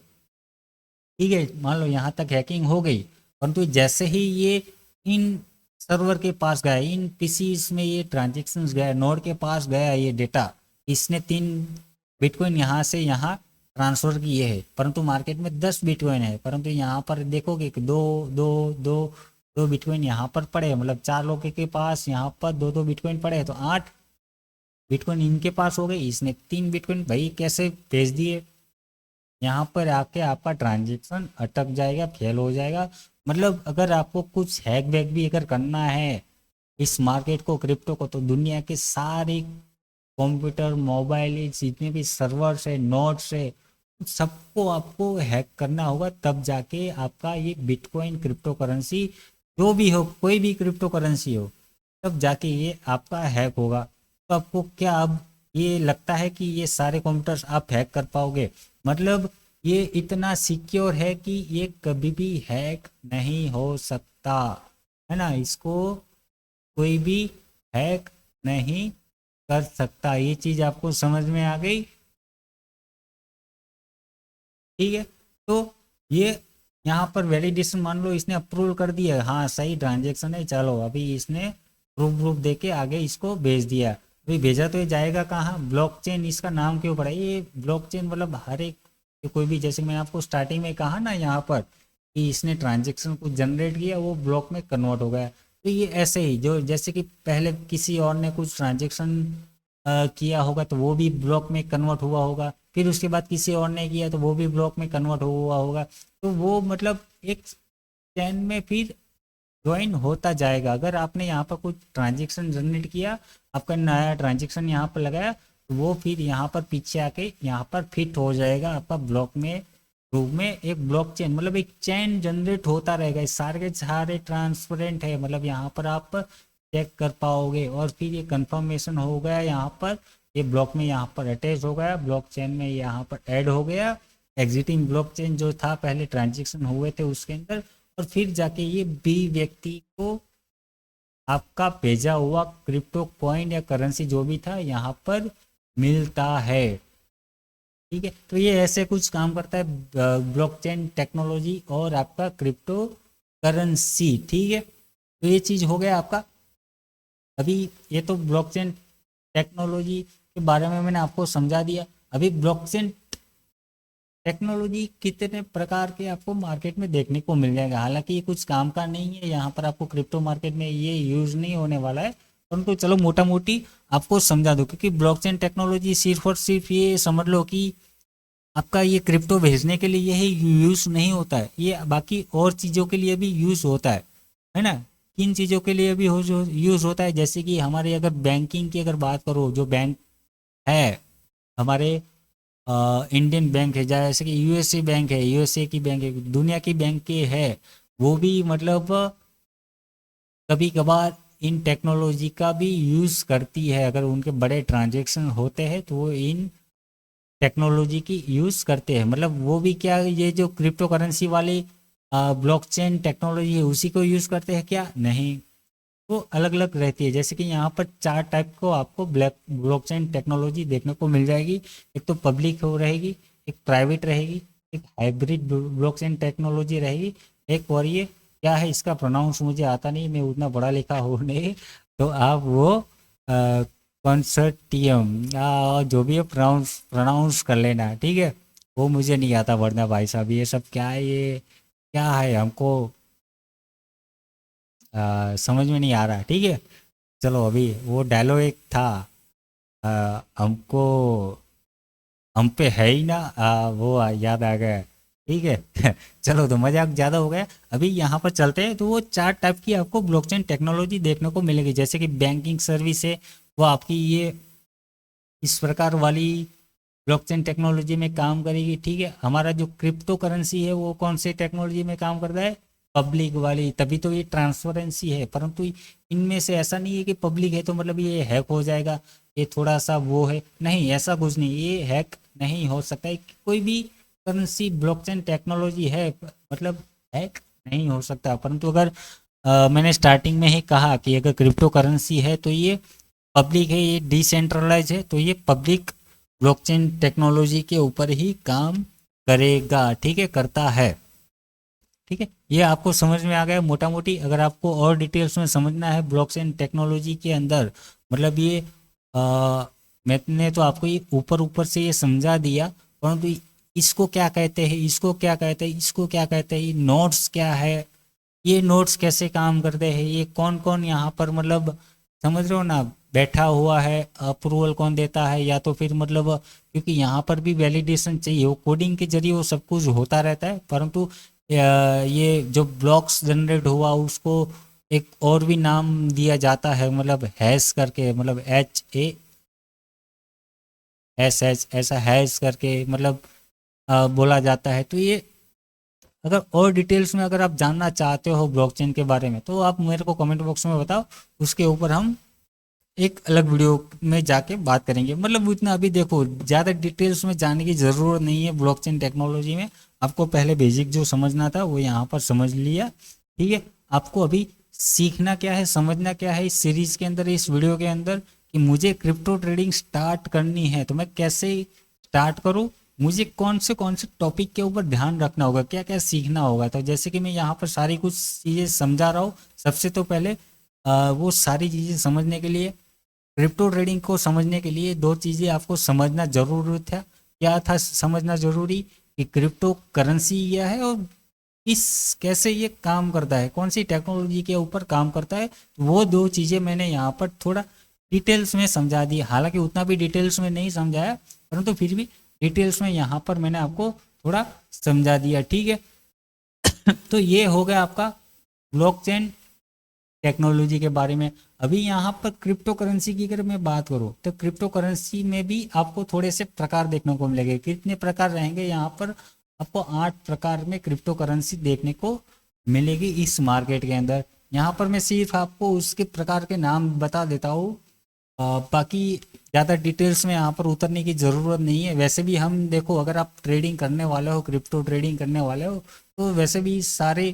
Speaker 1: ठीक है, मान लो यहाँ तक हैकिंग हो गई, परंतु जैसे ही ये इन सर्वर के पास गया, इन पीसीस में ये ट्रांजेक्शन्स गया, नोड के पास गया ये डेटा, इसने 3 बिटकॉइन यहाँ से यहाँ ट्रांसफ़र किए हैं, परंतु मार्केट में 10 बिटकॉइन है, परंतु यहाँ पर देखोगे कि दो दो दो दो बिटकॉइन यहाँ पर पड़े, मतलब 4 लोगों के पास यहाँ पर 2-2 बिटकॉइन पड़े हैं, तो 8 बिटकॉइन इनके पास हो गए, इसने 3 बिटकॉइन भाई कैसे भेज दिए, यहाँ पर आके आपका ट्रांजेक्शन अटक जाएगा, फेल हो जाएगा। मतलब अगर आपको कुछ हैक वैक भी अगर करना है इस मार्केट को, क्रिप्टो को, तो दुनिया के सारे कंप्यूटर, मोबाइल, जितने भी सर्वर्स है, नोड्स है, सबको आपको हैक करना होगा, तब जाके आपका ये बिटकॉइन क्रिप्टो करेंसी जो भी हो, कोई भी क्रिप्टो करेंसी हो, तब जाके ये आपका हैक होगा। तो आपको क्या अब ये लगता है कि ये सारे कंप्यूटर्स आप हैक कर पाओगे? मतलब ये इतना सिक्योर है कि ये कभी भी हैक नहीं हो सकता, है ना? इसको कोई भी हैक नहीं कर सकता। ये चीज आपको समझ में आ गई? ठीक है। तो ये यहाँ पर वैलिडेशन मान लो इसने अप्रूवल कर दिया, हाँ सही ट्रांजेक्शन है, चलो अभी इसने प्रूफ प्रूफ दे के आगे इसको भेज दिया। अभी भेजा तो ये जाएगा कहाँ? ब्लॉकचेन। इसका नाम क्यों पड़ा ये ब्लॉकचेन? मतलब हर एक कोई भी, जैसे मैं आपको स्टार्टिंग में कहा ना यहाँ पर कि इसने ट्रांजेक्शन को जनरेट किया, वो ब्लॉक में कन्वर्ट हो गया। तो ये ऐसे ही जो जैसे कि पहले किसी और ने कुछ ट्रांजेक्शन किया होगा तो वो भी ब्लॉक में कन्वर्ट हुआ होगा, फिर उसके बाद किसी और ने किया तो वो भी ब्लॉक में कन्वर्ट हुआ होगा। तो वो मतलब एक चैन में फिर ज्वाइन होता जाएगा। अगर आपने यहाँ पर कुछ ट्रांजेक्शन जनरेट किया, आपका नया ट्रांजेक्शन यहाँ पर लगाया, तो वो फिर यहाँ पर पीछे आके यहाँ पर फिट हो जाएगा आपका ब्लॉक में रूप में। एक ब्लॉक चेन मतलब एक चैन जनरेट होता रहेगा, इस सारे के सारे ट्रांसपेरेंट है, मतलब यहाँ पर आप चेक कर पाओगे। और फिर ये कंफर्मेशन हो गया यहाँ पर, ये ब्लॉक में यहाँ पर अटैच हो गया, ब्लॉक चेन में यहाँ पर ऐड हो गया, एग्जिटिंग ब्लॉक चेन जो था पहले ट्रांजेक्शन हुए थे उसके अंदर। और फिर जाके ये बी व्यक्ति को आपका भेजा हुआ क्रिप्टो कॉइन या करेंसी जो भी था यहाँ पर मिलता है। ठीक है। तो ये ऐसे कुछ काम करता है ब्लॉकचेन टेक्नोलॉजी और आपका क्रिप्टो करेंसी। ठीक है। तो ये चीज़ हो गया आपका। अभी ये तो ब्लॉकचेन टेक्नोलॉजी के बारे में मैंने आपको समझा दिया। अभी ब्लॉकचेन टेक्नोलॉजी कितने प्रकार के आपको मार्केट में देखने को मिल जाएगा। हालांकि ये कुछ काम का नहीं है, यहाँ पर आपको क्रिप्टो मार्केट में ये यूज नहीं होने वाला है, परंतु चलो मोटा मोटी आपको समझा दो। क्योंकि ब्लॉकचेन टेक्नोलॉजी सिर्फ और सिर्फ ये समझ लो कि आपका ये क्रिप्टो भेजने के लिए यही यूज नहीं होता है, ये बाकी और चीज़ों के लिए भी यूज होता है ना? किन चीज़ों के लिए भी हो जो यूज होता है, जैसे कि हमारे अगर बैंकिंग की अगर बात करो, जो बैंक है हमारे इंडियन बैंक है, जैसे कि यूएसए बैंक है, यूएसए की बैंक है, दुनिया की बैंक के है, वो भी मतलब कभी कभार इन टेक्नोलॉजी का भी यूज़ करती है। अगर उनके बड़े ट्रांजेक्शन होते हैं तो वो इन टेक्नोलॉजी की यूज़ करते हैं। मतलब वो भी क्या, ये जो क्रिप्टो करेंसी वाली ब्लॉकचेन टेक्नोलॉजी है उसी को यूज़ करते हैं क्या? नहीं, वो अलग अलग रहती है। जैसे कि यहाँ पर 4 टाइप को आपको ब्लॉकचेन टेक्नोलॉजी देखने को मिल जाएगी। एक तो पब्लिक हो रहेगी, एक प्राइवेट रहेगी, एक हाइब्रिड ब्लॉकचेन टेक्नोलॉजी रहेगी, एक और ये क्या है इसका प्रोनाउंस मुझे आता नहीं, मैं उतना बड़ा लिखा हूँ नहीं, तो आप वो कंसोर्टियम जो भी है प्रोनाउंस प्रोनाउंस कर लेना, ठीक है? वो मुझे नहीं आता, वरना भाई साहब ये सब क्या है, ये क्या है हमको समझ में नहीं आ रहा। ठीक है। चलो अभी वो डायलॉग एक था, हमको हम पे है ही ना, वो याद आ गया। ठीक है। चलो तो मजाक ज़्यादा हो गया, अभी यहाँ पर चलते हैं। तो वो 4 टाइप की आपको ब्लॉकचेन टेक्नोलॉजी देखने को मिलेगी। जैसे कि बैंकिंग सर्विस है, वो आपकी ये इस प्रकार वाली ब्लॉकचेन टेक्नोलॉजी में काम करेगी। ठीक है। हमारा जो क्रिप्टो करेंसी है वो कौन से टेक्नोलॉजी में काम करता है? पब्लिक वाली, तभी तो ये ट्रांसपेरेंसी है। परंतु इनमें से ऐसा नहीं है कि पब्लिक है तो मतलब ये हैक हो जाएगा, ये थोड़ा सा वो है, नहीं ऐसा कुछ नहीं, ये हैक नहीं हो सकता है। कोई भी करेंसी ब्लॉकचेन टेक्नोलॉजी है मतलब हैक नहीं हो सकता। परंतु अगर मैंने स्टार्टिंग में ही कहा कि अगर क्रिप्टो करेंसी है तो ये पब्लिक है, ये डिसेंट्रलाइज है, तो ये पब्लिक ब्लॉकचेन टेक्नोलॉजी के ऊपर ही काम करेगा। ठीक है, करता है। ठीक है, ये आपको समझ में आ गया मोटा मोटी। अगर आपको और डिटेल्स में समझना है ब्लॉकचेन टेक्नोलॉजी के अंदर, मतलब ये मैंने तो आपको ये ऊपर ऊपर से ये समझा दिया, परंतु इसको क्या कहते हैं, इसको क्या कहते हैं, इसको क्या कहते हैं, ये नोट्स क्या है, ये नोट्स कैसे काम करते हैं, ये कौन कौन यहाँ पर मतलब समझ रहे हो ना बैठा हुआ है, अप्रूवल कौन देता है, या तो फिर मतलब क्योंकि यहाँ पर भी वैलिडेशन चाहिए, वो कोडिंग के जरिए वो सब कुछ होता रहता है। परंतु ये जो ब्लॉक्स जनरेट हुआ उसको एक और भी नाम दिया जाता है, मतलब हैश करके, मतलब HA SH ऐसा हैश करके मतलब बोला जाता है। तो ये अगर और डिटेल्स में अगर आप जानना चाहते हो ब्लॉकचेन के बारे में तो आप मेरे को कमेंट बॉक्स में बताओ, उसके ऊपर हम एक अलग वीडियो में जाके बात करेंगे। मतलब इतना अभी देखो ज़्यादा डिटेल्स में जाने की ज़रूरत नहीं है ब्लॉकचेन टेक्नोलॉजी में। आपको पहले बेसिक जो समझना था वो यहाँ पर समझ लिया, ठीक है। आपको अभी सीखना क्या है, समझना क्या है इस सीरीज़ के अंदर, इस वीडियो के अंदर, कि मुझे क्रिप्टो ट्रेडिंग स्टार्ट करनी है तो मैं कैसे स्टार्ट करूँ, मुझे कौन से टॉपिक के ऊपर ध्यान रखना होगा, क्या क्या सीखना होगा। तो जैसे कि मैं यहाँ पर सारी कुछ चीज़ें समझा रहा हूँ। सबसे तो पहले वो सारी चीज़ें समझने के लिए, क्रिप्टो ट्रेडिंग को समझने के लिए दो चीज़ें आपको समझना जरूरी था। क्या था समझना जरूरी, कि क्रिप्टो करेंसी क्या है और इस कैसे ये काम करता है, कौन सी टेक्नोलॉजी के ऊपर काम करता है। वो दो चीज़ें मैंने यहाँ पर थोड़ा डिटेल्स में समझा दी। हालांकि उतना भी डिटेल्स में नहीं समझाया, परंतु फिर भी डिटेल्स में यहाँ पर मैंने आपको थोड़ा समझा दिया, ठीक है। तो ये हो गया आपका ब्लॉकचेन टेक्नोलॉजी के बारे में। अभी यहाँ पर क्रिप्टो करेंसी की अगर मैं बात करूँ तो क्रिप्टो करेंसी में भी आपको थोड़े से प्रकार देखने को मिलेंगे। कितने प्रकार रहेंगे यहाँ पर, आपको 8 प्रकार में क्रिप्टो करेंसी देखने को मिलेगी इस मार्केट के अंदर। यहाँ पर मैं सिर्फ आपको उसके प्रकार के नाम बता देता हूँ, बाकी ज़्यादा डिटेल्स में यहाँ पर उतरने की ज़रूरत नहीं है। वैसे भी हम देखो, अगर आप ट्रेडिंग करने वाले हो, क्रिप्टो ट्रेडिंग करने वाले हो, तो वैसे भी सारे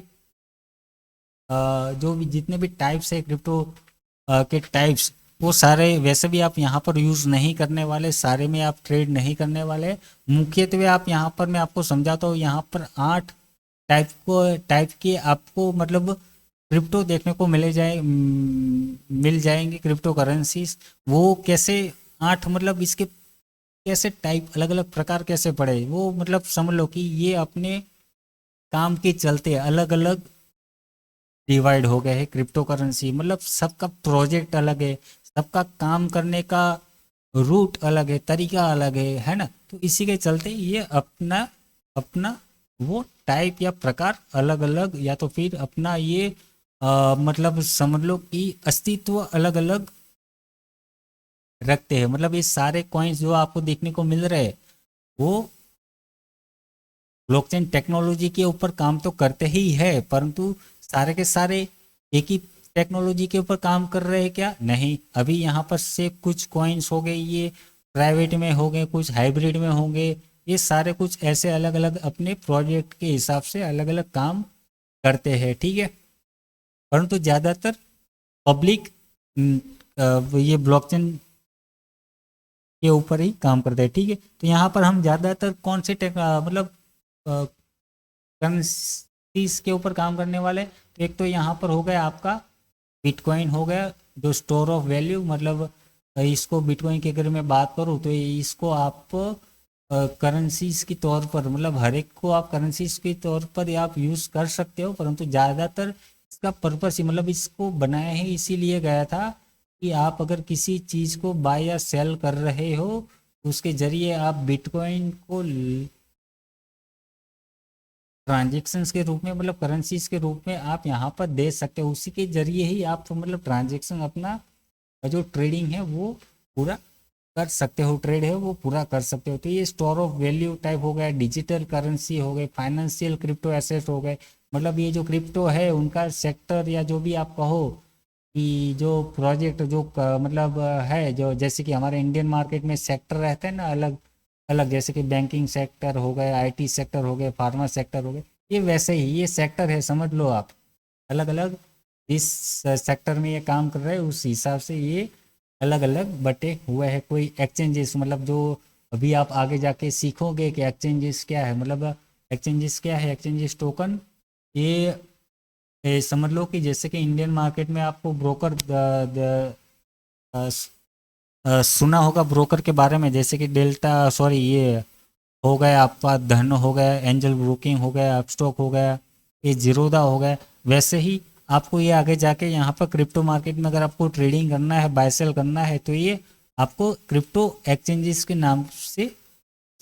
Speaker 1: जो भी जितने भी टाइप्स है क्रिप्टो के टाइप्स, वो सारे वैसे भी आप यहाँ पर यूज़ नहीं करने वाले, सारे में आप ट्रेड नहीं करने वाले। मुख्यत्वे आप यहाँ पर मैं आपको समझाता हूँ, यहाँ पर 8 टाइप के आपको मतलब क्रिप्टो देखने को मिल जाएंगे क्रिप्टो करेंसीज। वो कैसे 8 मतलब इसके कैसे टाइप अलग अलग प्रकार कैसे पड़े, वो मतलब समझ लो कि ये अपने काम के चलते अलग अलग डिवाइड हो गए हैं क्रिप्टो करेंसी। मतलब सबका प्रोजेक्ट अलग है, सबका काम करने का रूट अलग है, तरीका अलग है ना। तो इसी के चलते ये अपना अपना वो टाइप या प्रकार अलग अलग, या तो फिर अपना ये मतलब समझ लो कि अस्तित्व अलग अलग रखते हैं। मतलब ये सारे कॉइन्स जो आपको देखने को मिल रहे हैं वो ब्लॉकचेन टेक्नोलॉजी के ऊपर काम तो करते ही है, परंतु सारे के सारे एक ही टेक्नोलॉजी के ऊपर काम कर रहे हैं क्या, नहीं। अभी यहाँ पर से कुछ कॉइन्स हो गए ये प्राइवेट में हो गए, कुछ हाइब्रिड में होंगे, ये सारे कुछ ऐसे अलग अलग अपने प्रोजेक्ट के हिसाब से अलग अलग काम करते हैं, ठीक है। परंतु ज़्यादातर पब्लिक ये ब्लॉकचेन के ऊपर ही काम करते हैं, ठीक है। तो यहाँ पर हम ज़्यादातर कौन से मतलब करेंसीज के ऊपर काम करने वाले, तो एक तो यहाँ पर हो गया आपका बिटकॉइन हो गया, जो स्टोर ऑफ वैल्यू, मतलब इसको बिटकॉइन की अगर मैं बात करूँ तो इसको आप करेंसीज के तौर पर, मतलब हर एक को आप करेंसीज के तौर पर आप यूज़ कर सकते हो, परंतु ज़्यादातर इसका पर्पस ही मतलब इसको बनाया ही इसीलिए गया था कि आप अगर किसी चीज़ को बाय या सेल कर रहे हो तो उसके ज़रिए आप बिटकॉइन को ट्रांजेक्शन्स के रूप में, मतलब करेंसीज के रूप में आप यहाँ पर दे सकते हो। उसी के जरिए ही आप तो मतलब ट्रांजेक्शन अपना जो ट्रेडिंग है वो पूरा कर सकते हो, ट्रेड है वो पूरा कर सकते हो। तो ये स्टोर ऑफ वैल्यू टाइप हो गया, डिजिटल करेंसी हो गए, फाइनेंशियल क्रिप्टो एसेट हो गए। मतलब ये जो क्रिप्टो है उनका सेक्टर या जो भी आप कहो कि जो प्रोजेक्ट जो मतलब है, जो जैसे कि हमारे इंडियन मार्केट में सेक्टर रहते हैं ना अलग अलग, जैसे कि बैंकिंग सेक्टर हो गए, आईटी सेक्टर हो गए, फार्मा सेक्टर हो गए, ये वैसे ही ये सेक्टर है, समझ लो आप। अलग अलग इस सेक्टर में ये काम कर रहे हैं, उस हिसाब से ये अलग अलग बटे हुए हैं। कोई एक्सचेंजेस, मतलब जो अभी आप आगे जाके सीखोगे कि एक्सचेंजेस क्या है, मतलब एक्सचेंजेस क्या है, एक्सचेंजेस टोकन, ये समझ लो कि जैसे कि इंडियन मार्केट में आपको ब्रोकर सुना होगा ब्रोकर के बारे में, जैसे कि डेल्टा, सॉरी ये हो गया आपका धन हो गया, एंजल ब्रोकिंग हो गया, अपस्टॉक हो गया, ये जीरोदा हो गया। वैसे ही आपको ये आगे जाके यहाँ पर क्रिप्टो मार्केट में अगर आपको ट्रेडिंग करना है, बाय सेल करना है, तो ये आपको क्रिप्टो एक्सचेंजेस के नाम से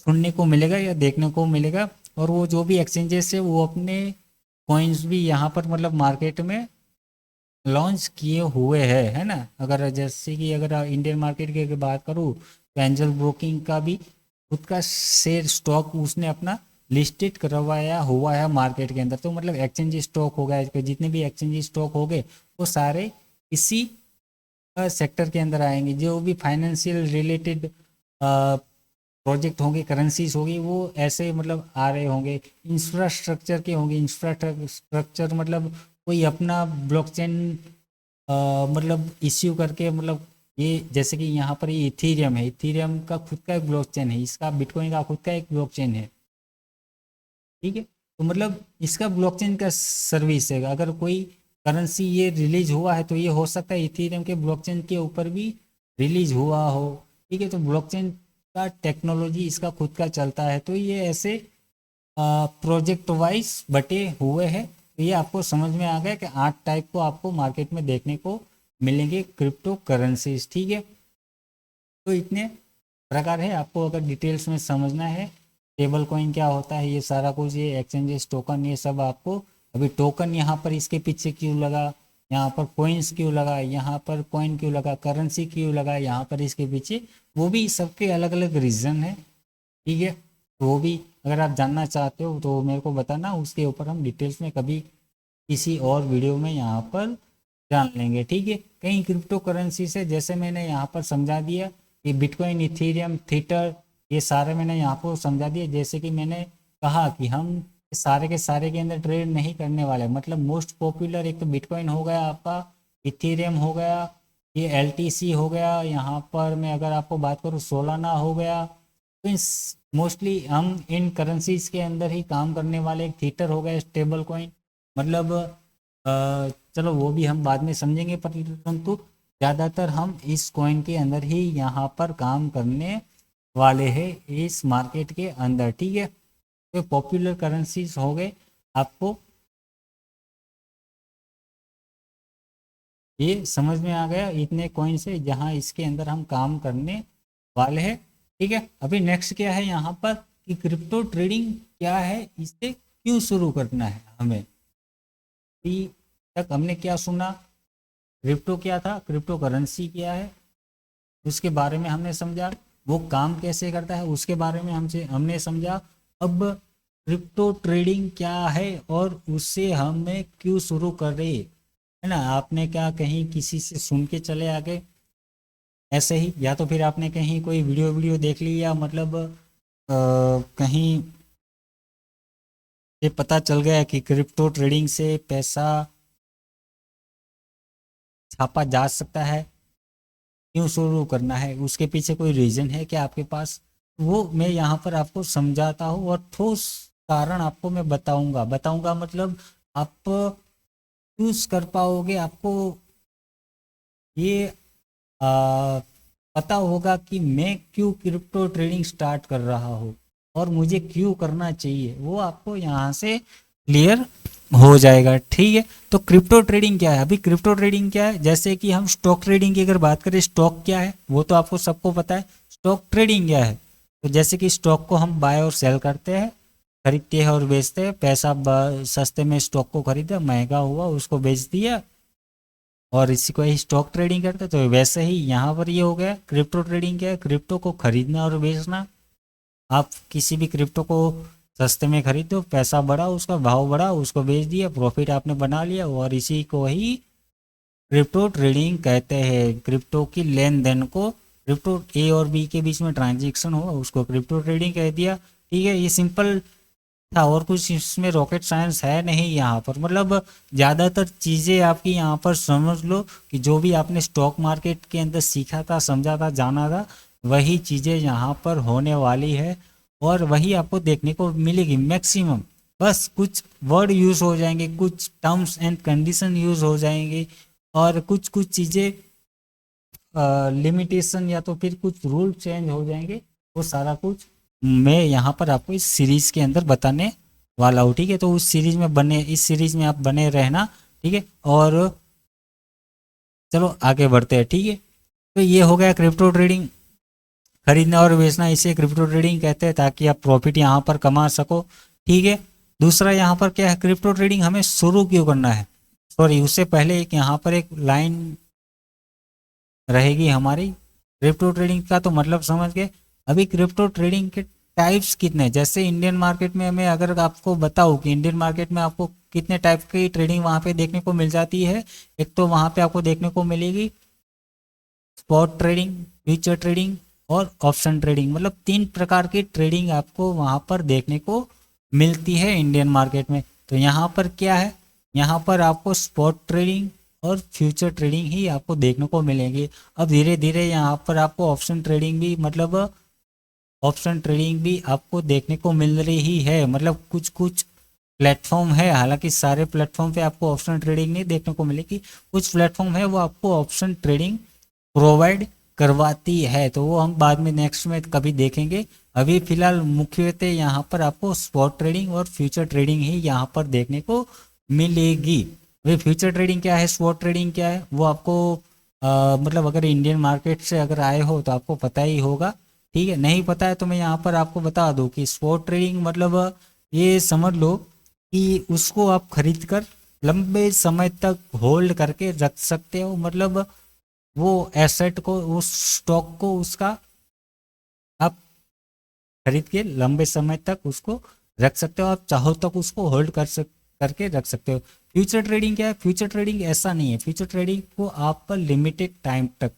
Speaker 1: सुनने को मिलेगा या देखने को मिलेगा। और वो जो भी एक्सचेंजेस है वो अपने कॉइन्स भी यहाँ पर मतलब मार्केट में लॉन्च किए हुए हैं, है ना। अगर जैसे कि अगर इंडियन मार्केट की अगर बात करूँ तो एंजल ब्रोकिंग का भी खुद का शेयर स्टॉक उसने अपना लिस्टेड करवाया हुआ है मार्केट के अंदर। तो मतलब एक्सचेंज स्टॉक हो गया, जितने भी एक्सचेंज स्टॉक हो गए वो सारे इसी सेक्टर के अंदर आएंगे। जो भी फाइनेंशियल रिलेटेड प्रोजेक्ट होंगे, करेंसीज होगी, वो ऐसे मतलब आ रहे होंगे। इंफ्रास्ट्रक्चर के होंगे, इंफ्रास्ट्रक्चर मतलब कोई अपना ब्लॉकचेन मतलब इश्यू करके, मतलब ये जैसे कि यहाँ पर ये इथीरियम है, इथीरियम का खुद का एक ब्लॉकचेन है, इसका बिटकॉइन का खुद का एक ब्लॉकचेन है, ठीक है। तो मतलब इसका ब्लॉकचेन का सर्विस है। अगर कोई करेंसी ये रिलीज हुआ है तो ये हो सकता है इथीरियम के ब्लॉकचेन के ऊपर भी रिलीज हुआ हो, ठीक है। तो ब्लॉकचेन का टेक्नोलॉजी इसका खुद का चलता है। तो ये ऐसे प्रोजेक्ट वाइज बटे हुए हैं। तो ये आपको समझ में आ गया कि 8 टाइप को आपको मार्केट में देखने को मिलेंगे क्रिप्टो करेंसीज, ठीक है। तो इतने प्रकार है। आपको अगर डिटेल्स में समझना है स्टेबल कॉइन क्या होता है, ये सारा कुछ, ये एक्सचेंजेस टोकन, ये सब आपको अभी टोकन यहाँ पर इसके पीछे क्यों लगा, यहाँ पर कॉइन्स क्यों लगा, यहाँ पर कॉइन क्यों लगा, करेंसी क्यों लगा यहाँ पर इसके पीछे, वो भी सबके अलग अलग रीज़न है, ठीक है। तो वो भी अगर आप जानना चाहते हो तो मेरे को बताना, उसके ऊपर हम डिटेल्स में कभी किसी और वीडियो में यहाँ पर जान लेंगे, ठीक है। कई क्रिप्टो करेंसी से जैसे मैंने यहाँ पर समझा दिया कि बिटकॉइन, इथेरियम, थीटर, ये सारे मैंने यहाँ पर समझा दिए। जैसे कि मैंने कहा कि हम सारे के सारे के अंदर ट्रेड नहीं करने वाले, मतलब मोस्ट पॉपुलर एक तो बिटकॉइन हो गया आपका, इथेरियम हो गया, ये एलटीसी हो गया, यहाँ पर मैं अगर आपको बात करूँ सोलाना हो गया। तो इस मोस्टली हम इन करेंसीज के अंदर ही काम करने वाले। एक थीटर हो गया स्टेबल कॉइन, मतलब चलो वो भी हम बाद में समझेंगे, परंतु ज़्यादातर हम इस कॉइन के अंदर ही यहाँ पर काम करने वाले हैं इस मार्केट के अंदर, ठीक है। तो पॉपुलर करेंसीज हो गए, आपको ये समझ में आ गया इतने कॉइन से जहाँ इसके अंदर हम काम करने वाले हैं, ठीक है। अभी नेक्स्ट क्या है यहाँ पर कि क्रिप्टो ट्रेडिंग क्या है, इसे क्यों शुरू करना है हमें। अभी तक हमने क्या सुना, क्रिप्टो क्या था, क्रिप्टो करेंसी क्या है, उसके बारे में हमने समझा, वो काम कैसे करता है उसके बारे में हमने समझा। अब क्रिप्टो ट्रेडिंग क्या है और उससे हमें क्यों शुरू करें, है ना। आपने क्या कहीं किसी से सुन के चले आ गए ऐसे ही, या तो फिर आपने कहीं कोई वीडियो देख ली, या मतलब कहीं ये पता चल गया कि क्रिप्टो ट्रेडिंग से पैसा छापा जा सकता है, क्यों शुरू करना है, उसके पीछे कोई रीज़न है क्या आपके पास, वो मैं यहाँ पर आपको समझाता हूँ। और ठोस कारण आपको मैं बताऊंगा मतलब आप चूज कर पाओगे, आपको ये पता होगा कि मैं क्यों क्रिप्टो ट्रेडिंग स्टार्ट कर रहा हूँ और मुझे क्यों करना चाहिए, वो आपको यहाँ से क्लियर हो जाएगा, ठीक है। तो क्रिप्टो ट्रेडिंग क्या है, अभी क्रिप्टो ट्रेडिंग क्या है, जैसे कि हम स्टॉक ट्रेडिंग की अगर बात करें, स्टॉक क्या है वो तो आपको सबको पता है, स्टॉक ट्रेडिंग क्या है। तो जैसे कि स्टॉक को हम बाय और सेल करते हैं, खरीदते हैं और बेचते हैं, पैसा सस्ते में स्टॉक को खरीदा, महंगा हुआ उसको बेच दिया, और इसी को ही स्टॉक ट्रेडिंग करते हैं। तो वैसे ही यहाँ पर ये हो गया क्रिप्टो ट्रेडिंग क्या है, क्रिप्टो को खरीदना और बेचना। आप किसी भी क्रिप्टो को सस्ते में खरीदो, पैसा बढ़ा, उसका भाव बढ़ा, उसको बेच दिया, प्रॉफिट आपने बना लिया, और इसी को ही क्रिप्टो ट्रेडिंग कहते हैं। क्रिप्टो की लेन देन को, क्रिप्टो ए और बी के बीच में ट्रांजेक्शन हुआ उसको क्रिप्टो ट्रेडिंग कह दिया, ठीक है। ये सिंपल था और कुछ इसमें रॉकेट साइंस है नहीं यहाँ पर, मतलब ज़्यादातर चीज़ें आपकी यहाँ पर समझ लो कि जो भी आपने स्टॉक मार्केट के अंदर सीखा था, समझा था, जाना था, वही चीज़ें यहाँ पर होने वाली है और वही आपको देखने को मिलेगी मैक्सिमम। बस कुछ वर्ड यूज़ हो जाएंगे, कुछ टर्म्स एंड कंडीशन यूज़ हो जाएंगे, और कुछ कुछ चीज़ें लिमिटेशन या तो फिर कुछ रूल चेंज हो जाएंगे। वो सारा कुछ मैं यहाँ पर आपको इस सीरीज़ के अंदर बताने वाला हूँ, ठीक है। तो उस सीरीज़ में इस सीरीज़ में आप बने रहना, ठीक है। और चलो आगे बढ़ते हैं, ठीक है। तो ये हो गया क्रिप्टो ट्रेडिंग, खरीदना और बेचना, इसे क्रिप्टो ट्रेडिंग कहते हैं, ताकि आप प्रॉफिट यहाँ पर कमा सको, ठीक है। दूसरा यहाँ पर क्या है, क्रिप्टो ट्रेडिंग हमें शुरू क्यों करना है, सॉरी उससे पहले एक यहाँ पर एक लाइन रहेगी हमारी, क्रिप्टो ट्रेडिंग का तो मतलब समझ गए। अभी क्रिप्टो ट्रेडिंग के टाइप्स कितने हैं, जैसे इंडियन मार्केट में मैं अगर आपको बताऊं कि इंडियन मार्केट में आपको कितने टाइप की ट्रेडिंग वहां पे देखने को मिल जाती है। एक तो वहां पे आपको देखने को मिलेगी स्पॉट ट्रेडिंग, फ्यूचर ट्रेडिंग और ऑप्शन ट्रेडिंग, मतलब 3 प्रकार की ट्रेडिंग आपको वहां पर देखने को मिलती है इंडियन मार्केट में। तो यहाँ पर क्या है, यहाँ पर आपको स्पॉट ट्रेडिंग और फ्यूचर ट्रेडिंग ही आपको देखने को मिलेंगी। अब धीरे धीरे यहाँ पर आपको ऑप्शन ट्रेडिंग भी, मतलब ऑप्शन ट्रेडिंग भी आपको देखने को मिल रही है। मतलब कुछ कुछ प्लेटफॉर्म है, हालांकि सारे प्लेटफॉर्म पे आपको ऑप्शन ट्रेडिंग नहीं देखने को मिलेगी, कुछ प्लेटफॉर्म है वो आपको ऑप्शन ट्रेडिंग प्रोवाइड करवाती है, तो वो हम बाद में नेक्स्ट में कभी देखेंगे। अभी फिलहाल मुख्यतः यहाँ पर आपको स्पॉट ट्रेडिंग और फ्यूचर ट्रेडिंग ही यहाँ पर देखने को मिलेगी। अभी फ्यूचर ट्रेडिंग क्या है, स्पॉट ट्रेडिंग क्या है, वो आपको मतलब अगर इंडियन मार्केट से अगर आए हो तो आपको पता ही होगा। ठीक है, नहीं पता है तो मैं यहाँ पर आपको बता दूँ कि स्पॉट ट्रेडिंग मतलब ये समझ लो कि उसको आप खरीद कर लंबे समय तक होल्ड करके रख सकते हो। मतलब वो एसेट को, उस स्टॉक को उसका आप खरीद के लंबे समय तक उसको रख सकते हो, आप चाहो तक उसको होल्ड करके रख सकते हो। फ्यूचर ट्रेडिंग क्या है, फ्यूचर ट्रेडिंग ऐसा नहीं है, फ्यूचर ट्रेडिंग को आप पर लिमिटेड टाइम तक,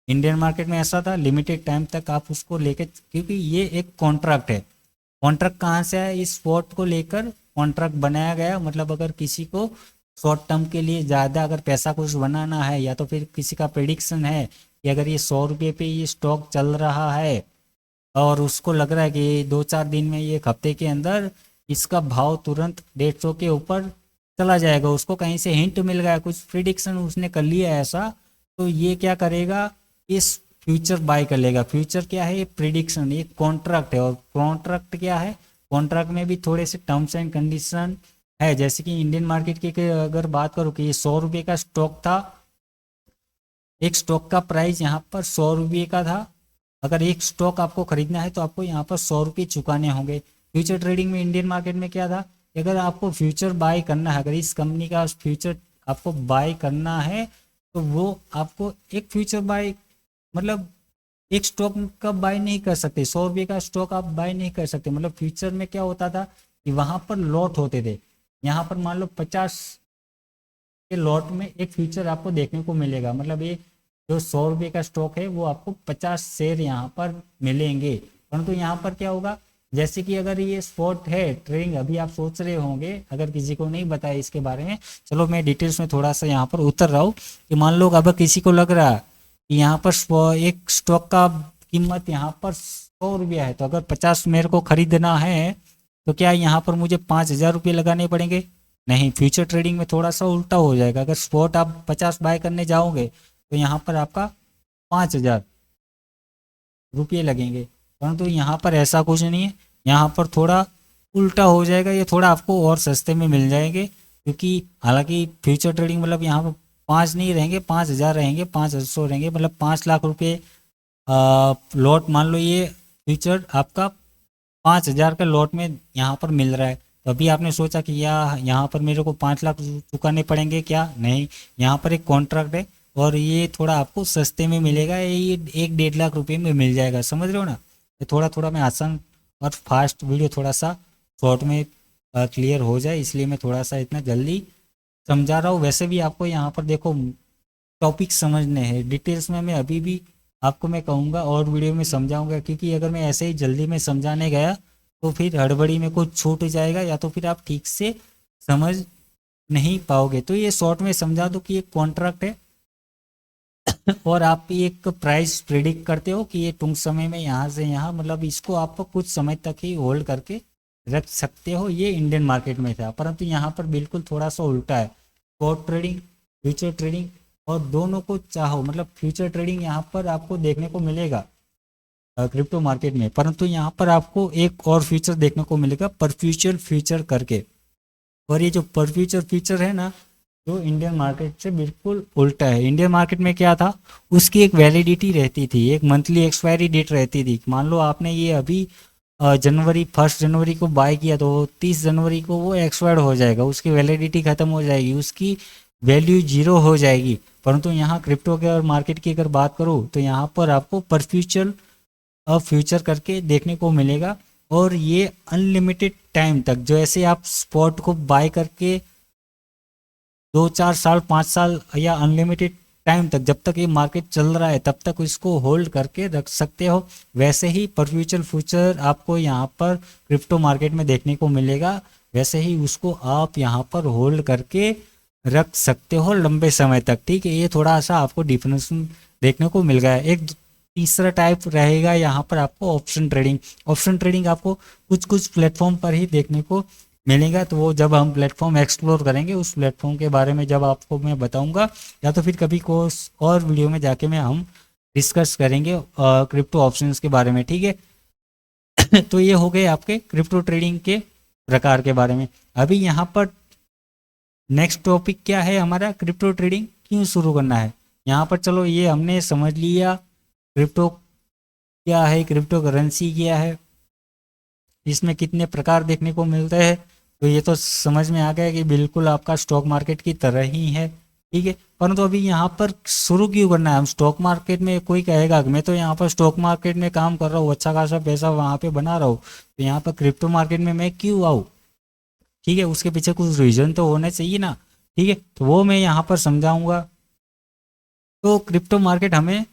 Speaker 1: इंडियन मार्केट में ऐसा था लिमिटेड टाइम तक आप उसको लेके, क्योंकि ये एक कॉन्ट्रैक्ट है। कॉन्ट्रैक्ट कहाँ से आया, इस स्पॉट को लेकर कॉन्ट्रैक्ट बनाया गया। मतलब अगर किसी को शॉर्ट टर्म के लिए ज़्यादा अगर पैसा कुछ बनाना है, या तो फिर किसी का प्रिडिक्शन है कि अगर ये 100 रुपये पे ये स्टॉक चल रहा है और उसको लग रहा है कि 2-4 दिन में, ये एक हफ्ते के अंदर इसका भाव तुरंत 150 के ऊपर चला जाएगा, उसको कहीं से हिंट मिल गया, कुछ प्रिडिक्शन उसने कर लिया ऐसा, तो ये क्या करेगा, इस फ्यूचर बाय कर लेगा। फ्यूचर क्या है, ये प्रिडिक्शन, ये कॉन्ट्रैक्ट है। और कॉन्ट्रैक्ट क्या है, कॉन्ट्रैक्ट में भी थोड़े से टर्म्स एंड कंडीशन है। जैसे कि इंडियन मार्केट की अगर बात करूँ कि ये 100 रुपये का स्टॉक था, एक स्टॉक का प्राइस यहाँ पर 100 रुपये का था। अगर एक स्टॉक आपको खरीदना है तो आपको यहाँ पर 100 रुपये चुकाने होंगे। फ्यूचर ट्रेडिंग में, इंडियन मार्केट में क्या था, अगर आपको फ्यूचर बाय करना है, अगर इस कंपनी का फ्यूचर आपको बाय करना है तो वो आपको एक फ्यूचर बाय, मतलब एक स्टॉक का बाय नहीं कर सकते, 100 रुपये का स्टॉक आप बाय नहीं कर सकते। मतलब फ्यूचर में क्या होता था कि वहां पर लॉट होते थे, यहाँ पर मान लो 50 के लॉट में एक फ्यूचर आपको देखने को मिलेगा। मतलब ये जो 100 रुपये का स्टॉक है वो आपको 50 शेयर यहाँ पर मिलेंगे। परंतु यहाँ पर क्या होगा, जैसे कि अगर ये स्पॉट है ट्रेडिंग, अभी आप सोच रहे होंगे, अगर किसी को नहीं बताया इसके बारे में, चलो मैं डिटेल्स में थोड़ा सा यहाँ पर उतर रहा हूँ कि मान लो अगर किसी को लग रहा है कि यहाँ पर एक स्टॉक का कीमत यहाँ पर 100 रुपया है, तो अगर 50 मेरे को खरीदना है तो क्या यहाँ पर मुझे 5,000 रुपये लगाने पड़ेंगे? नहीं, फ्यूचर ट्रेडिंग में थोड़ा सा उल्टा हो जाएगा। अगर स्पॉट आप 50 बाय करने जाओगे तो यहाँ पर आपका 5,000 रुपये लगेंगे, परंतु यहाँ पर ऐसा कुछ नहीं है, यहाँ पर थोड़ा उल्टा हो जाएगा, ये थोड़ा आपको और सस्ते में मिल जाएंगे। क्योंकि हालांकि फ्यूचर ट्रेडिंग मतलब यहाँ पर 5 नहीं रहेंगे, 5,000 रहेंगे, 500 रहेंगे, मतलब 5 लाख रुपये लॉट मान लो, ये फ्यूचर आपका 5,000 का लॉट में यहाँ पर मिल रहा है। तो अभी आपने सोचा कि यहाँ पर मेरे को 5 लाख चुकाने पड़ेंगे क्या? नहीं, यहाँ पर एक कॉन्ट्रैक्ट है और ये थोड़ा आपको सस्ते में मिलेगा, ये 1-1.5 लाख रुपये में मिल जाएगा। समझ रहे हो ना? ये थोड़ा थोड़ा मैं आसान और फास्ट वीडियो थोड़ा सा शॉर्ट में क्लियर हो जाए, इसलिए मैं थोड़ा सा इतना जल्दी समझा रहा हूँ। वैसे भी आपको यहाँ पर देखो टॉपिक समझने हैं डिटेल्स में, मैं अभी भी आपको मैं कहूँगा और वीडियो में समझाऊंगा, क्योंकि अगर मैं ऐसे ही जल्दी में समझाने गया तो फिर हड़बड़ी में कुछ छूट जाएगा, या तो फिर आप ठीक से समझ नहीं पाओगे। तो ये शॉर्ट में समझा दो कि एक कॉन्ट्रैक्ट है और आप एक प्राइस प्रिडिक्ट करते हो कि ये टूंक समय में यहाँ से यहाँ, मतलब इसको आप कुछ समय तक ही होल्ड करके रख सकते हो। ये इंडियन मार्केट में था, परंतु यहाँ पर बिल्कुल थोड़ा सा उल्टा है। स्पॉट ट्रेडिंग, फ्यूचर ट्रेडिंग, और दोनों को चाहो, मतलब फ्यूचर ट्रेडिंग यहाँ पर आपको देखने को मिलेगा क्रिप्टो मार्केट में, परंतु यहाँ पर आपको एक और फीचर देखने को मिलेगा परफ्यूचर फीचर करके। और ये जो परफ्यूचर फीचर है ना, जो इंडियन मार्केट से बिल्कुल उल्टा है। इंडियन मार्केट में क्या था, उसकी एक वैलिडिटी रहती थी, एक मंथली एक्सपायरी डेट रहती थी। मान लो आपने ये अभी जनवरी 1 जनवरी को बाय किया तो 30 जनवरी को वो एक्सपायर्ड हो जाएगा, उसकी वैलिडिटी ख़त्म हो जाएगी, उसकी वैल्यू जीरो हो जाएगी। परंतु यहाँ क्रिप्टो के और मार्केट की अगर बात करूँ तो यहाँ पर आपको परफ्यूचर फ्यूचर करके देखने को मिलेगा, और ये अनलिमिटेड टाइम तक, जो ऐसे आप स्पॉट को बाय करके 2-4 साल 5 साल या अनलिमिटेड टाइम तक, जब तक ये मार्केट चल रहा है तब तक इसको होल्ड करके रख सकते हो, वैसे ही परफ्यूचर फ्यूचर आपको यहाँ पर क्रिप्टो मार्केट में देखने को मिलेगा। वैसे ही उसको आप यहाँ पर होल्ड करके रख सकते हो लंबे समय तक। ठीक है, ये थोड़ा सा आपको डिफरेंस देखने को मिल गया है। एक तीसरा टाइप रहेगा यहाँ पर आपको ऑप्शन ट्रेडिंग। ऑप्शन ट्रेडिंग आपको कुछ कुछ प्लेटफॉर्म पर ही देखने को मिलेगा, तो वो जब हम प्लेटफॉर्म एक्सप्लोर करेंगे उस प्लेटफॉर्म के बारे में जब आपको मैं बताऊंगा, या तो फिर कभी कोर्स और वीडियो में जाके मैं हम डिस्कस करेंगे क्रिप्टो ऑप्शंस के बारे में। ठीक है तो ये हो गए आपके क्रिप्टो ट्रेडिंग के प्रकार के बारे में। अभी यहाँ पर नेक्स्ट टॉपिक क्या है हमारा, क्रिप्टो ट्रेडिंग क्यों शुरू करना है। यहाँ पर चलो ये हमने समझ लिया क्रिप्टो क्या है, क्रिप्टो करेंसी क्या है, इसमें कितने प्रकार देखने को मिलते हैं, तो ये तो समझ में आ गया कि बिल्कुल आपका स्टॉक मार्केट की तरह ही है। ठीक है, परंतु अभी यहाँ पर शुरू क्यों करना है हम स्टॉक मार्केट में। कोई कहेगा कि मैं तो यहाँ पर स्टॉक मार्केट में काम कर रहा हूँ, अच्छा खासा पैसा वहाँ पे बना रहा हूँ, तो यहाँ पर क्रिप्टो मार्केट में मैं क्यों आऊँ। ठीक है, उसके पीछे कुछ रीज़न तो होना चाहिए ना। ठीक है, तो वो मैं यहाँ पर समझाऊंगा। तो क्रिप्टो मार्केट हमें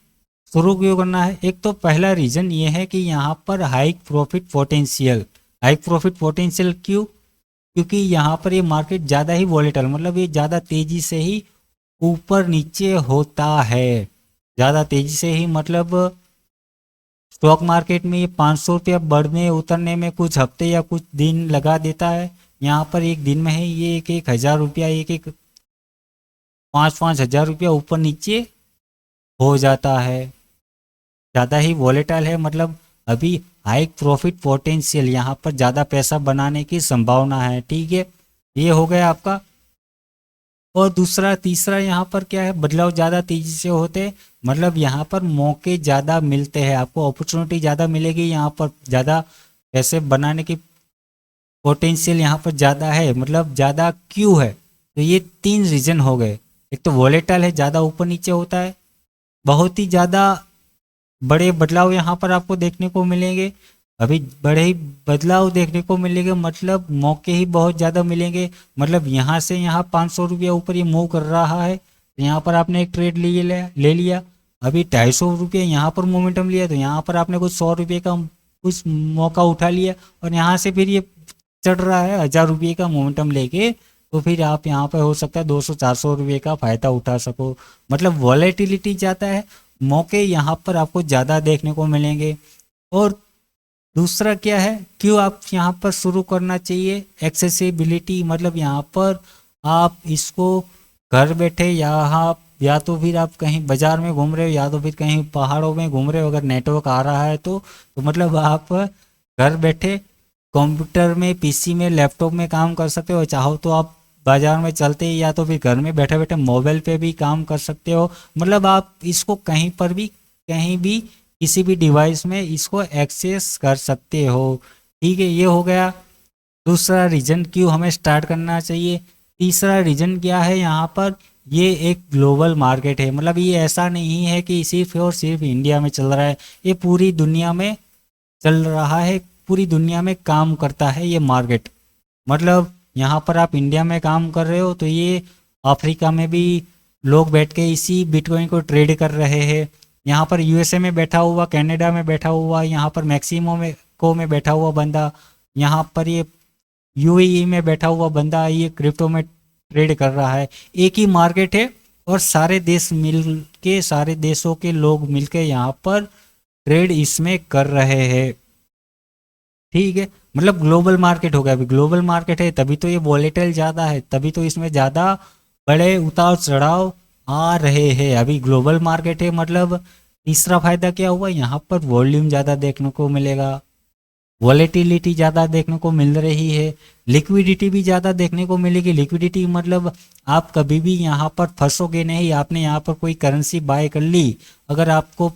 Speaker 1: शुरू क्यों करना है, एक तो पहला रीज़न ये है कि यहाँ पर high profit potential. High profit potential क्यों, क्योंकि यहाँ पर ये मार्केट ज़्यादा ही वॉलेटाइल, मतलब ये ज़्यादा तेज़ी से ही ऊपर नीचे होता है। ज़्यादा तेज़ी से ही मतलब स्टॉक मार्केट में ये 500 रुपया बढ़ने उतरने में कुछ हफ्ते या कुछ दिन लगा देता है। यहाँ पर एक दिन में ही ये 1,000 रुपया, 5,000 रुपया ऊपर नीचे हो जाता है। ज़्यादा ही वॉलेटाइल है, मतलब अभी हाई प्रॉफिट पोटेंशियल, यहाँ पर ज़्यादा पैसा बनाने की संभावना है। ठीक है, ये हो गया आपका। और दूसरा तीसरा यहाँ पर क्या है, बदलाव ज़्यादा तेज़ी से होते हैं, मतलब यहाँ पर मौके ज़्यादा मिलते हैं, आपको अपॉर्चुनिटी ज़्यादा मिलेगी, यहाँ पर ज़्यादा पैसे बनाने की पोटेंशियल यहाँ पर ज़्यादा है। मतलब ज़्यादा क्यों है, तो ये 3 रीज़न हो गए। एक तो वॉलेटाइल है, ज़्यादा ऊपर नीचे होता है, बहुत ही ज़्यादा बड़े बदलाव यहाँ पर आपको देखने को मिलेंगे। अभी बड़े ही बदलाव देखने को मिलेंगे, मतलब मौके ही बहुत ज़्यादा मिलेंगे। मतलब यहाँ से यहाँ 500 रुपया ऊपर ये मूव कर रहा है, तो यहाँ पर आपने एक ट्रेड ले लिया। अभी 250 रुपये यहाँ पर मोमेंटम लिया, तो यहाँ पर आपने कुछ 100 रुपये का कुछ मौका उठा लिया, और यहाँ से फिर ये चढ़ रहा है 1,000 रुपये का मोमेंटम लेके, तो फिर आप यहाँ पर हो सकता है 200-400 रुपये का फ़ायदा उठा सको। मतलब वॉलेटिलिटी ज़्यादा है, मौके यहाँ पर आपको ज़्यादा देखने को मिलेंगे। और दूसरा क्या है, क्यों आप यहाँ पर शुरू करना चाहिए, एक्सेसिबिलिटी, मतलब यहाँ पर आप इसको घर बैठे यहाँ, या तो फिर आप कहीं बाजार में घूम रहे हो, या तो फिर कहीं पहाड़ों में घूम रहे हो, अगर नेटवर्क आ रहा है तो मतलब आप घर बैठे कंप्यूटर में, पीसी में, लैपटॉप में काम कर सकते हो। चाहो तो आप बाजार में चलते, या तो फिर घर में बैठे बैठे मोबाइल पे भी काम कर सकते हो। मतलब आप इसको कहीं पर भी, कहीं भी, किसी भी डिवाइस में इसको एक्सेस कर सकते हो। ठीक है, ये हो गया दूसरा रीज़न क्यों हमें स्टार्ट करना चाहिए। तीसरा रीज़न क्या है, यहाँ पर ये एक ग्लोबल मार्केट है, मतलब ये ऐसा नहीं है कि सिर्फ और सिर्फ इंडिया में चल रहा है, ये पूरी दुनिया में चल रहा है, पूरी दुनिया में काम करता है ये मार्केट। मतलब यहाँ पर आप इंडिया में काम कर रहे हो, तो ये अफ्रीका में भी लोग बैठ के इसी बिटकॉइन को ट्रेड कर रहे हैं। यहाँ पर यूएसए में बैठा हुआ, कनाडा में बैठा हुआ, यहाँ पर मैक्सिमो में बैठा हुआ बंदा, यहाँ पर ये यूएई में बैठा हुआ बंदा ये क्रिप्टो में ट्रेड कर रहा है। एक ही मार्केट है, और सारे देश मिल के, सारे देशों के लोग मिल के यहाँ पर ट्रेड इसमें कर रहे हैं। ठीक है, मतलब ग्लोबल मार्केट हो गया। अभी ग्लोबल मार्केट है, तभी तो ये वॉलेटाइल ज़्यादा है, तभी तो इसमें ज़्यादा बड़े उतार चढ़ाव आ रहे हैं। अभी ग्लोबल मार्केट है, मतलब तीसरा फायदा क्या हुआ, यहाँ पर वॉल्यूम ज़्यादा देखने को मिलेगा, वॉलेटिलिटी ज़्यादा देखने को मिल रही है, लिक्विडिटी भी ज़्यादा देखने को मिलेगी। लिक्विडिटी मतलब आप कभी भी यहाँ पर फंसोगे नहीं। आपने यहाँ पर कोई करेंसी बाय कर ली, अगर आपको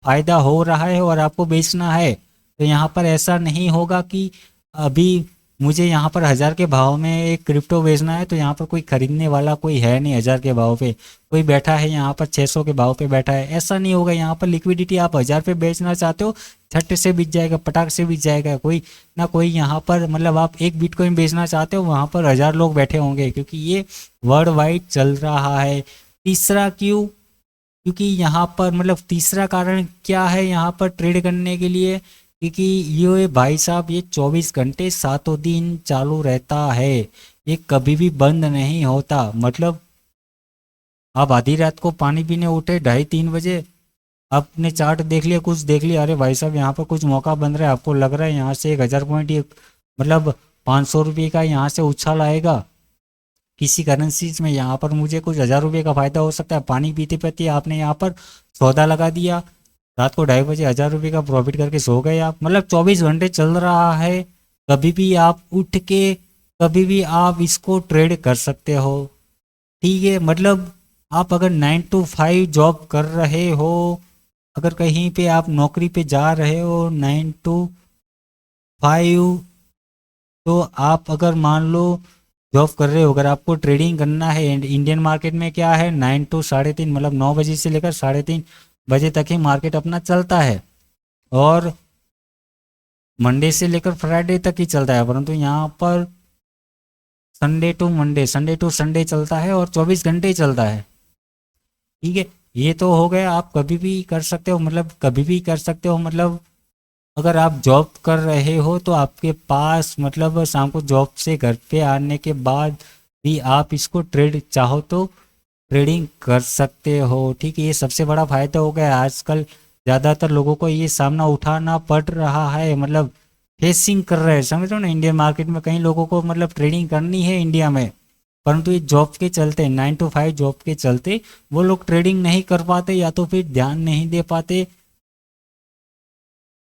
Speaker 1: फ़ायदा हो रहा है और आपको बेचना है, तो यहाँ पर ऐसा नहीं होगा कि अभी मुझे यहाँ पर 1000 के भाव में एक क्रिप्टो बेचना है, तो यहाँ पर कोई खरीदने वाला कोई है नहीं 1000 के भाव पे, कोई बैठा है यहाँ पर 600 के भाव पे बैठा है, ऐसा नहीं होगा। यहाँ पर लिक्विडिटी आप 1000 पे बेचना चाहते हो, झट से बिक जाएगा, पटाख से बिक जाएगा। कोई ना कोई यहाँ पर मतलब आप एक बिटकॉइन बेचना चाहते हो, वहाँ पर 1000 लोग बैठे होंगे, क्योंकि ये वर्ल्ड वाइड चल रहा है। तीसरा क्यों, क्योंकि यहाँ पर मतलब तीसरा कारण क्या है यहाँ पर ट्रेड करने के लिए, क्योंकि ये भाई साहब ये 24 घंटे सातों दिन चालू रहता है, ये कभी भी बंद नहीं होता। मतलब आप आधी रात को पानी पीने उठे 2:30-3 बजे, आपने चार्ट देख लिया, कुछ देख लिया, अरे भाई साहब यहाँ पर कुछ मौका बन रहा है, आपको लग रहा है यहाँ से 1000 पॉइंट ये मतलब 500 रुपये का यहाँ से उछाल आएगा किसी करेंसीज में, यहाँ पर मुझे कुछ 1000 रुपये का फायदा हो सकता है। पानी पीते पीते आपने यहाँ पर सौदा लगा दिया, रात को 2:30 बजे 1000 रुपये का प्रॉफिट करके सो गए आप। मतलब 24 घंटे चल रहा है, कभी भी आप उठ के कभी भी आप इसको ट्रेड कर सकते हो। ठीक है, मतलब आप अगर 9 to 5 जॉब कर रहे हो, अगर कहीं पे आप नौकरी पे जा रहे हो 9 to 5, तो आप अगर मान लो जॉब कर रहे हो, अगर आपको ट्रेडिंग करना है, इंडियन मार्केट में क्या है 9 to 3:30, मतलब 9 बजे से लेकर 3:30 बजे तक ही मार्केट अपना चलता है, और मंडे से लेकर फ्राइडे तक ही चलता है। परंतु यहाँ पर Sunday to Monday, Sunday to Sunday चलता है और 24 घंटे ही चलता है। ठीक है, ये तो हो गया, आप कभी भी कर सकते हो, मतलब कभी भी कर सकते हो। मतलब अगर आप जॉब कर रहे हो तो आपके पास मतलब शाम को जॉब से घर पे आने के बाद भी आप इसको ट्रेड चाहो तो ट्रेडिंग कर सकते हो। ठीक है, ये सबसे बड़ा फायदा हो गया। आजकल ज़्यादातर लोगों को ये सामना उठाना पड़ रहा है, मतलब फेसिंग कर रहे हैं, समझ रहे हो ना। इंडियन मार्केट में कई लोगों को मतलब ट्रेडिंग करनी है इंडिया में, परंतु ये जॉब के चलते 9 to 5 जॉब के चलते वो लोग ट्रेडिंग नहीं कर पाते, या तो फिर ध्यान नहीं दे पाते।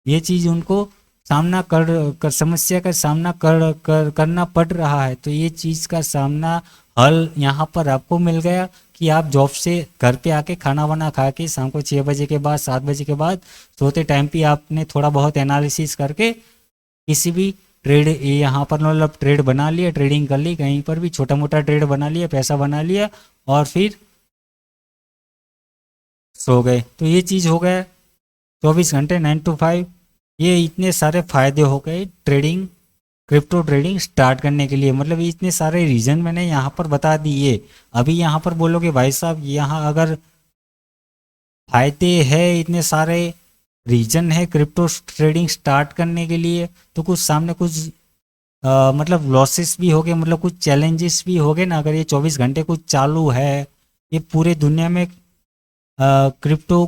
Speaker 1: ये चीज़ उनको सामना कर समस्या का सामना करना पड़ रहा है। तो ये चीज़ का सामना हल यहाँ पर आपको मिल गया कि आप जॉब से घर पे आके खाना वाना खा के शाम को 6 बजे के बाद 7 बजे के बाद सोते टाइम पे आपने थोड़ा बहुत एनालिसिस करके किसी भी ट्रेड यहाँ पर मतलब ट्रेड बना लिया, ट्रेडिंग कर ली, कहीं पर भी छोटा मोटा ट्रेड बना लिया, पैसा बना लिया और फिर सो गए। तो ये चीज़ हो गया 24 घंटे 9 to 5, ये इतने सारे फायदे हो गए ट्रेडिंग, क्रिप्टो ट्रेडिंग स्टार्ट करने के लिए। मतलब इतने सारे रीज़न मैंने यहाँ पर बता दिए। अभी यहाँ पर बोलोगे भाई साहब यहाँ अगर फायदे है, इतने सारे रीजन है क्रिप्टो ट्रेडिंग स्टार्ट करने के लिए, तो कुछ सामने कुछ मतलब लॉसेस भी हो गए, मतलब कुछ चैलेंजेस भी हो गए ना। अगर ये 24 घंटे कुछ चालू है, ये पूरे दुनिया में क्रिप्टो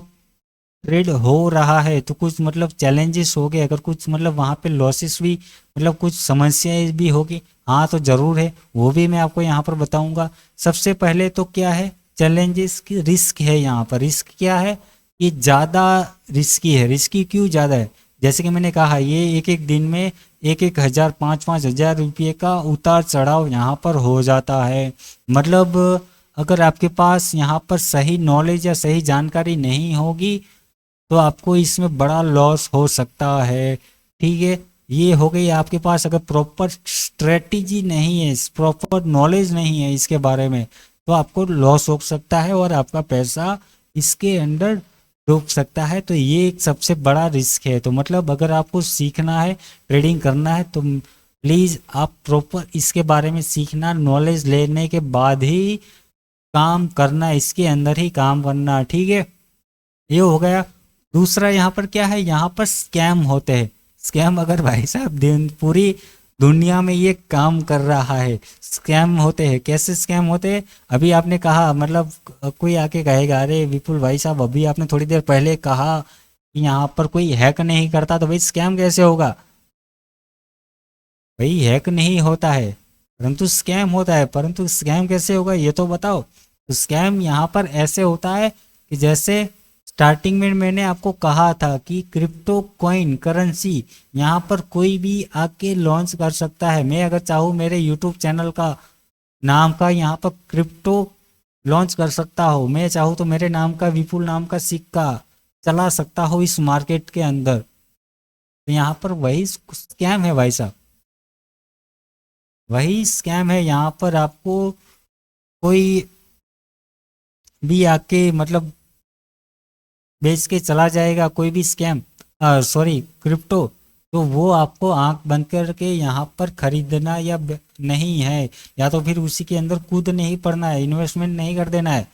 Speaker 1: ट्रेड हो रहा है, तो कुछ मतलब चैलेंजेस हो गए, अगर कुछ मतलब वहाँ पे लॉसेस भी मतलब कुछ समस्याएं भी होगी, हाँ तो ज़रूर है, वो भी मैं आपको यहाँ पर बताऊँगा। सबसे पहले तो क्या है चैलेंजेस की, रिस्क है। यहाँ पर रिस्क क्या है, ये ज़्यादा रिस्की है। रिस्की क्यों ज़्यादा है, जैसे कि मैंने कहा ये एक एक दिन में 1-1 हज़ार 5-5 हज़ार रुपये का उतार चढ़ाव यहाँ पर हो जाता है। मतलब अगर आपके पास यहाँ पर सही नॉलेज या सही जानकारी नहीं होगी तो आपको इसमें बड़ा लॉस हो सकता है। ठीक है, ये हो गई आपके पास अगर प्रॉपर स्ट्रेटजी नहीं है, प्रॉपर नॉलेज नहीं है इसके बारे में, तो आपको लॉस हो सकता है और आपका पैसा इसके अंदर डूब सकता है। तो ये एक सबसे बड़ा रिस्क है। तो मतलब अगर आपको सीखना है, ट्रेडिंग करना है, तो प्लीज़ आप प्रॉपर इसके बारे में सीखना, नॉलेज लेने के बाद ही काम करना, इसके अंदर ही काम करना। ठीक है, ये हो गया। दूसरा यहाँ पर क्या है, यहाँ पर स्कैम होते हैं। स्कैम अगर भाई साहब दिन पूरी दुनिया में ये काम कर रहा है, स्कैम होते हैं। कैसे स्कैम होते हैं, अभी आपने कहा मतलब कोई आके कहेगा अरे विपुल भाई साहब अभी आपने थोड़ी देर पहले कहा कि यहाँ पर कोई हैक नहीं करता, तो भाई स्कैम कैसे होगा। भाई हैक नहीं होता है परंतु स्कैम होता है, परंतु स्कैम कैसे होगा ये तो बताओ। तो स्कैम यहाँ पर ऐसे होता है कि जैसे स्टार्टिंग में मैंने आपको कहा था कि क्रिप्टो कॉइन करेंसी यहाँ पर कोई भी आके लॉन्च कर सकता है। मैं अगर चाहूँ मेरे यूट्यूब चैनल का नाम का यहाँ पर क्रिप्टो लॉन्च कर सकता हूँ, मैं चाहूँ तो मेरे नाम का विपुल नाम का सिक्का चला सकता हूँ इस मार्केट के अंदर। तो यहाँ पर वही स्कैम है भाई साहब। वही स्कैम है। यहाँ पर आपको कोई भी आके मतलब बेच के चला जाएगा, कोई भी स्कैम सॉरी क्रिप्टो, तो वो आपको आंख बंद करके यहाँ पर खरीदना या नहीं है, या तो फिर उसी के अंदर कूद नहीं पड़ना है, इन्वेस्टमेंट नहीं कर देना है।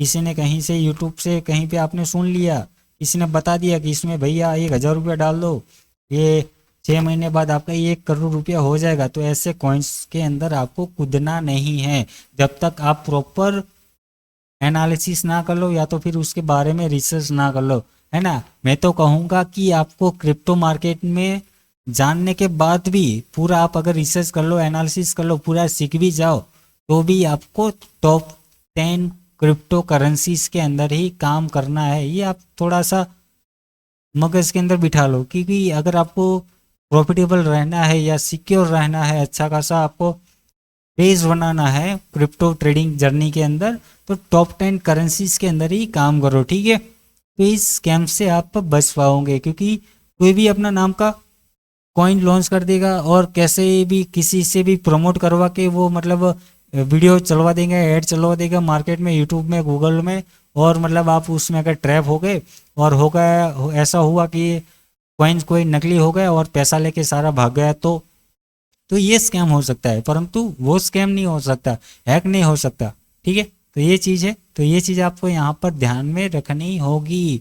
Speaker 1: किसी ने कहीं से यूट्यूब से कहीं पे आपने सुन लिया, किसी ने बता दिया कि इसमें भैया 1,000 रुपया डाल दो, ये 6 महीने बाद आपका 1 करोड़ रुपया हो जाएगा, तो ऐसे कॉइन्स के अंदर आपको कूदना नहीं है जब तक आप प्रॉपर एनालिसिस ना कर लो या तो फिर उसके बारे में रिसर्च ना कर लो, है ना। मैं तो कहूँगा कि आपको क्रिप्टो मार्केट में जानने के बाद भी पूरा आप अगर रिसर्च कर लो, एनालिसिस कर लो, पूरा सीख भी जाओ, तो भी आपको टॉप 10 क्रिप्टो करेंसीज के अंदर ही काम करना है। ये आप थोड़ा सा मगज के अंदर बिठा लो, क्योंकि अगर आपको प्रॉफिटेबल रहना है या सिक्योर रहना है, अच्छा खासा आपको बेस बनाना है क्रिप्टो ट्रेडिंग जर्नी के अंदर, तो टॉप 10 करेंसीज के अंदर ही काम करो, ठीक है। तो इस स्कैम से आप बच पाओगे, क्योंकि कोई भी अपना नाम का कॉइन लॉन्च कर देगा और कैसे भी किसी से भी प्रमोट करवा के वो मतलब वीडियो चलवा देंगे, ऐड चलवा देगा मार्केट में, यूट्यूब में, गूगल में, और मतलब आप उसमें अगर ट्रैप हो गए और हो गया, ऐसा हुआ कि कॉइन्स कोई नकली हो गया और पैसा लेके सारा भाग गया, तो ये स्कैम हो सकता है, परंतु वो स्कैम नहीं हो सकता, हैक नहीं हो सकता, ठीक है। तो ये चीज़ है, तो ये चीज़ आपको यहाँ पर ध्यान में रखनी होगी।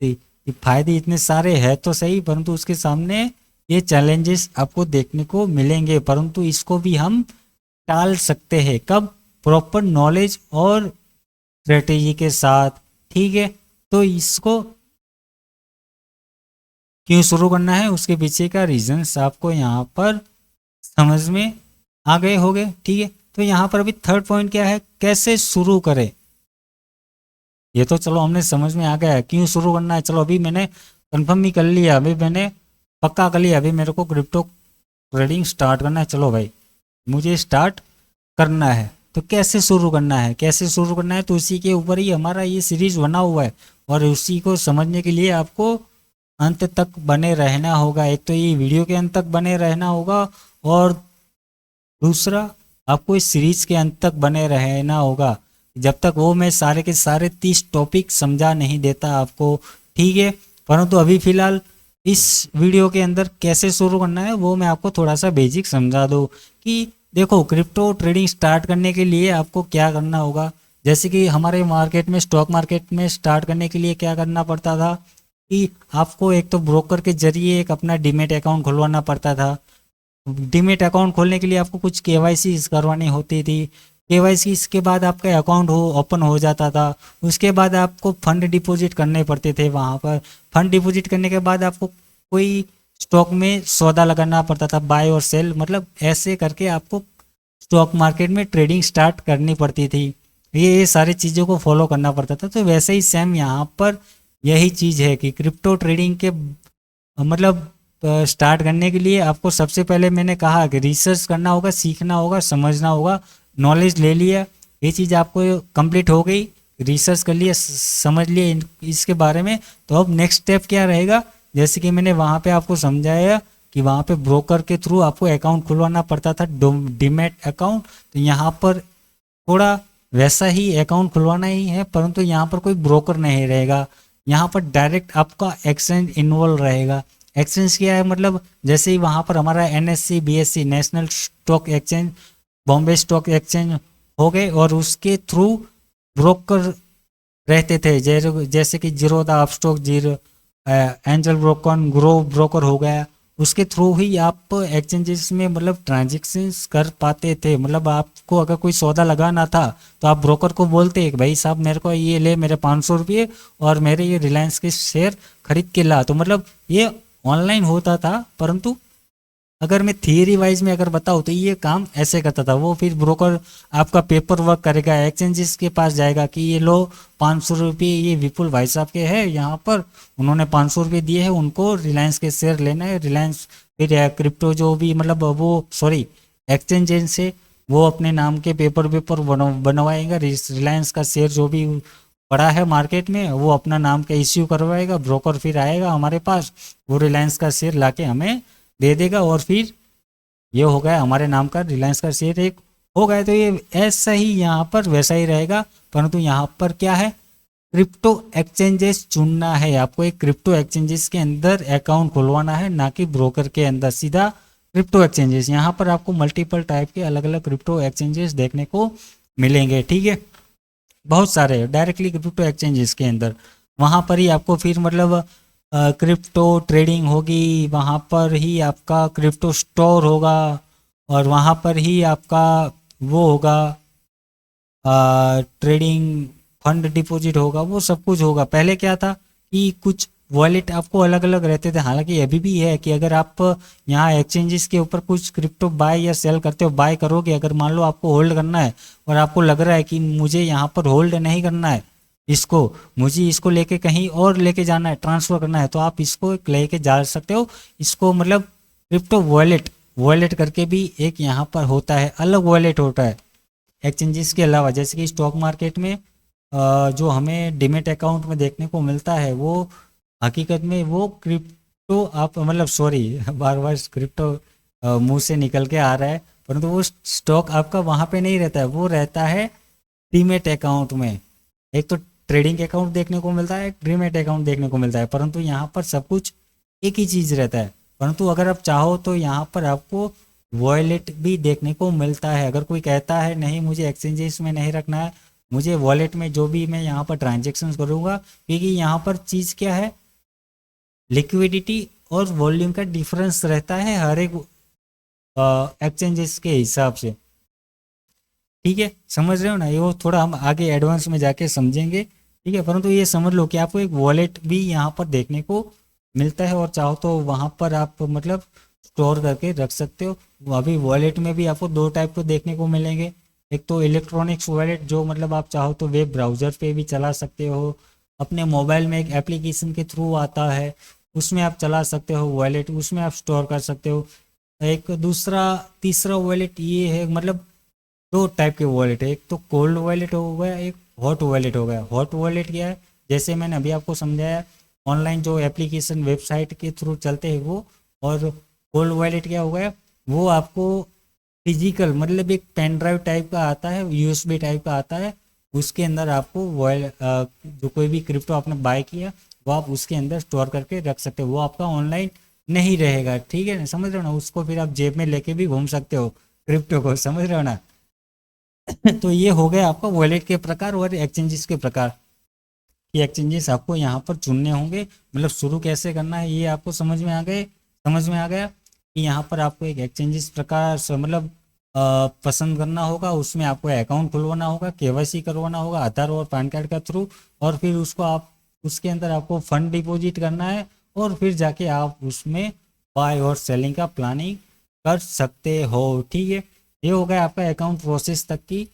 Speaker 1: तो ये फायदे इतने सारे हैं तो सही, परंतु उसके सामने ये चैलेंजेस आपको देखने को मिलेंगे, परंतु इसको भी हम टाल सकते हैं। कब? प्रॉपर नॉलेज और स्ट्रेटेजी के साथ, ठीक है। तो इसको क्यों शुरू करना है, उसके पीछे का रीजंस आपको यहाँ पर समझ में आ गए होंगे, ठीक है। तो यहाँ पर अभी थर्ड पॉइंट क्या है, कैसे शुरू करें। ये तो चलो हमने समझ में आ गया है क्यों शुरू करना है, चलो अभी मैंने कंफर्म भी कर लिया, अभी मैंने पक्का कर लिया, अभी मेरे को क्रिप्टो ट्रेडिंग स्टार्ट करना है, चलो भाई मुझे स्टार्ट करना है। तो कैसे शुरू करना है, कैसे शुरू करना है, तो उसी के ऊपर ही हमारा ये सीरीज बना हुआ है, और उसी को समझने के लिए आपको अंत तक बने रहना होगा। एक तो ये वीडियो के अंत तक बने रहना होगा, और दूसरा आपको इस सीरीज के अंत तक बने रहना होगा, जब तक वो मैं सारे के सारे 30 टॉपिक समझा नहीं देता आपको, ठीक है। परंतु अभी फिलहाल इस वीडियो के अंदर कैसे शुरू करना है वो मैं आपको थोड़ा सा बेसिक समझा दूँ कि देखो क्रिप्टो ट्रेडिंग स्टार्ट करने के लिए आपको क्या करना होगा। जैसे कि हमारे मार्केट में, स्टॉक मार्केट में स्टार्ट करने के लिए क्या करना पड़ता था कि आपको एक तो ब्रोकर के जरिए एक अपना डीमेट अकाउंट खुलवाना पड़ता था। डीमेट अकाउंट खोलने के लिए आपको कुछ केवाईसी करवानी होती थी, केवाईसी के बाद आपका अकाउंट ओपन हो जाता था। उसके बाद आपको फंड डिपॉजिट करने पड़ते थे वहाँ पर, फंड डिपॉजिट करने के बाद आपको कोई स्टॉक में सौदा लगाना पड़ता था, बाय और सेल, मतलब ऐसे करके आपको स्टॉक मार्केट में ट्रेडिंग स्टार्ट करनी पड़ती थी। ये सारी चीज़ों को फॉलो करना पड़ता था। तो वैसे ही सेम यहाँ पर यही चीज़ है कि क्रिप्टो ट्रेडिंग के मतलब स्टार्ट करने के लिए आपको सबसे पहले मैंने कहा कि रिसर्च करना होगा, सीखना होगा, समझना होगा। नॉलेज ले लिया, ये चीज़ आपको कंप्लीट हो गई, रिसर्च कर लिया, समझ लिया इसके बारे में, तो अब नेक्स्ट स्टेप क्या रहेगा। जैसे कि मैंने वहाँ पे आपको समझाया कि वहाँ पे ब्रोकर के थ्रू आपको अकाउंट खुलवाना पड़ता था, डीमैट अकाउंट। तो यहाँ पर थोड़ा वैसा ही अकाउंट खुलवाना ही है, परंतु यहाँ पर कोई ब्रोकर नहीं रहेगा, यहाँ पर डायरेक्ट आपका एक्सचेंज इन्वॉल्व रहेगा। एक्सचेंज क्या है, मतलब जैसे ही वहाँ पर हमारा NSE BSE national stock exchange, Bombay stock exchange हो गए, और उसके थ्रू ब्रोकर रहते थे, जैसे कि Zerodha Upstox, zero angel broker, grow broker हो गया, उसके थ्रू ही आप एक्सचेंजेस में मतलब ट्रांजेक्शन्स कर पाते थे। मतलब आपको अगर कोई सौदा लगाना था तो आप ब्रोकर को बोलते कि भाई साहब मेरे को ये ले, मेरे 500 रुपये, और मेरे ये रिलायंस के शेयर खरीद के ला। तो मतलब ये ऑनलाइन होता था, परंतु अगर मैं थियरी वाइज में अगर बताऊँ तो ये काम ऐसे करता था। वो फिर ब्रोकर आपका पेपर वर्क करेगा, एक्सचेंजेस के पास जाएगा कि ये लो 500 रुपये, ये विपुल भाई साहब के हैं, यहाँ पर उन्होंने 500 रुपये दिए हैं, उनको रिलायंस के शेयर लेना है। रिलायंस फिर क्रिप्टो जो भी मतलब वो सॉरी एक्सचेंज से वो अपने नाम के पेपर बनवाएगा, रिलायंस का शेयर जो भी पड़ा है मार्केट में वो अपना नाम का इश्यू करवाएगा, ब्रोकर फिर आएगा हमारे पास, वो रिलायंस का शेयर लाके हमें दे देगा, और फिर ये हो गया हमारे नाम का रिलायंस का शेयर एक हो गया। तो ये ऐसा ही यहाँ पर वैसा ही रहेगा, परंतु यहाँ पर क्या है, क्रिप्टो एक्सचेंजेस चुनना है आपको। एक क्रिप्टो एक्सचेंजेस के अंदर अकाउंट खुलवाना है, ना कि ब्रोकर के अंदर, सीधा क्रिप्टो एक्सचेंजेस। यहाँ पर आपको मल्टीपल टाइप के अलग अलग क्रिप्टो एक्सचेंजेस देखने को मिलेंगे, ठीक है, बहुत सारे डायरेक्टली क्रिप्टो एक्सचेंजेस के अंदर। वहाँ पर ही आपको फिर मतलब क्रिप्टो ट्रेडिंग होगी, वहाँ पर ही आपका क्रिप्टो स्टोर होगा, और वहाँ पर ही आपका वो होगा ट्रेडिंग फंड डिपॉजिट होगा, वो सब कुछ होगा। पहले क्या था कि कुछ वॉलेट आपको अलग अलग रहते थे, हालांकि अभी भी है कि अगर आप यहाँ एक्सचेंजेस के ऊपर कुछ क्रिप्टो बाय या सेल करते हो, बाय करोगे, अगर मान लो आपको होल्ड करना है और आपको लग रहा है कि मुझे यहाँ पर होल्ड नहीं करना है इसको, मुझे इसको लेके कहीं और लेके जाना है, ट्रांसफर करना है, तो आप इसको लेके जा सकते हो। इसको मतलब क्रिप्टो वॉलेट वॉलेट करके भी एक यहाँ पर होता है, अलग वॉलेट होता है एक्सचेंजेस के अलावा। जैसे कि स्टॉक मार्केट में जो हमें डिमेट अकाउंट में देखने को मिलता है, वो हकीकत में वो क्रिप्टो आप मतलब सॉरी बार बार क्रिप्टो मुंह से निकल के आ रहा है, परंतु वो स्टॉक आपका वहाँ पे नहीं रहता है, वो रहता है डीमेट अकाउंट में। एक तो ट्रेडिंग अकाउंट देखने को मिलता है, एक डीमेट अकाउंट देखने को मिलता है, परंतु यहाँ पर सब कुछ एक ही चीज़ रहता है। परंतु अगर आप चाहो तो यहाँ पर आपको वॉलेट भी देखने को मिलता है। अगर कोई कहता है नहीं मुझे एक्सचेंजेस में नहीं रखना है, मुझे वॉलेट में जो भी मैं यहाँ पर ट्रांजेक्शन्स करूँगा, क्योंकि यहाँ पर चीज़ क्या है, लिक्विडिटी और वॉल्यूम का डिफरेंस रहता है हर एक एक्सचेंजेस के हिसाब से, ठीक है, समझ रहे हो ना। ये वो थोड़ा हम आगे एडवांस में जाके समझेंगे, ठीक है, परंतु ये समझ लो कि आपको एक वॉलेट भी यहाँ पर देखने को मिलता है, और चाहो तो वहाँ पर आप मतलब स्टोर करके रख सकते हो। अभी वॉलेट में भी आपको दो टाइप को देखने को मिलेंगे, एक तो इलेक्ट्रॉनिक्स वॉलेट, जो मतलब आप चाहो तो वेब ब्राउज़र पे भी चला सकते हो, अपने मोबाइल में एक एप्लीकेशन के थ्रू आता है, उसमें आप चला सकते हो वॉलेट, उसमें आप स्टोर कर सकते हो। एक दूसरा तीसरा वॉलेट ये है, मतलब दो टाइप के वॉलेट है, एक तो कोल्ड वॉलेट हो गया, एक हॉट वॉलेट हो गया। हॉट वॉलेट क्या है, जैसे मैंने अभी आपको समझाया, ऑनलाइन जो एप्लीकेशन वेबसाइट के थ्रू चलते हैं वो। और कोल्ड वॉलेट क्या हो गया, वो आपको फिजिकल मतलब एक पेन ड्राइव टाइप का आता है, यूएसबी टाइप का आता है, उसके अंदर आपको जो कोई भी क्रिप्टो आपने बाय किया वो आप उसके अंदर स्टोर करके रख सकते हो, वो आपका ऑनलाइन नहीं रहेगा, ठीक है ना, समझ रहे हो ना। उसको फिर आप जेब में लेके भी घूम सकते हो क्रिप्टो को, समझ रहे हो ना। तो ये हो गया आपका वॉलेट के प्रकार और एक्सचेंजेस के प्रकार, कि एक्सचेंजेस आपको यहाँ पर चुनने होंगे, मतलब शुरू कैसे करना है ये आपको समझ में आ गया कि यहाँ पर आपको एक एक्सचेंजेस प्रकार से मतलब पसंद करना होगा, उसमें आपको अकाउंट खुलवाना होगा, केवाईसी करवाना होगा आधार और पैन कार्ड का थ्रू, और फिर उसको आप उसके अंदर आपको फंड डिपॉजिट करना है, और फिर जाके आप उसमें बाय और सेलिंग का प्लानिंग कर सकते हो, ठीक है। ये हो गया आपका अकाउंट प्रोसेस तक की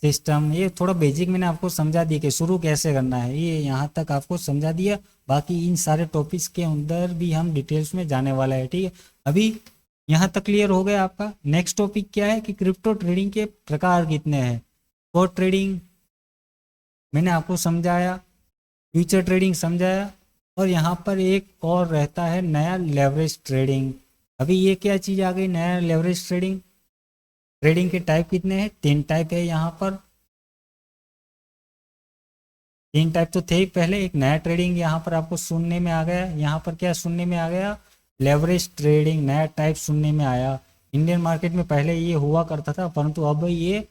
Speaker 1: सिस्टम। ये थोड़ा बेसिक मैंने आपको समझा दिया कि शुरू कैसे करना है, ये यहाँ तक आपको समझा दिया। बाकी इन सारे टॉपिक्स के अंदर भी हम डिटेल्स में जाने वाला है, ठीक है। अभी यहाँ तक क्लियर हो गया आपका। नेक्स्ट टॉपिक क्या है कि क्रिप्टो ट्रेडिंग के प्रकार कितने हैं। स्पॉट ट्रेडिंग मैंने आपको समझाया, फ्यूचर ट्रेडिंग समझाया, और यहाँ पर एक और रहता है नया लेवरेज ट्रेडिंग। अभी ये क्या चीज़ आ गई, नया लेवरेज ट्रेडिंग। ट्रेडिंग के टाइप कितने हैं, तीन टाइप है यहाँ पर, तीन टाइप तो थे ही पहले। एक नया ट्रेडिंग यहाँ पर आपको सुनने में आ गया, यहाँ पर क्या सुनने में आ गया, लेवरेज ट्रेडिंग नया टाइप सुनने में आया। इंडियन मार्केट में पहले ये हुआ करता था, परंतु अब ये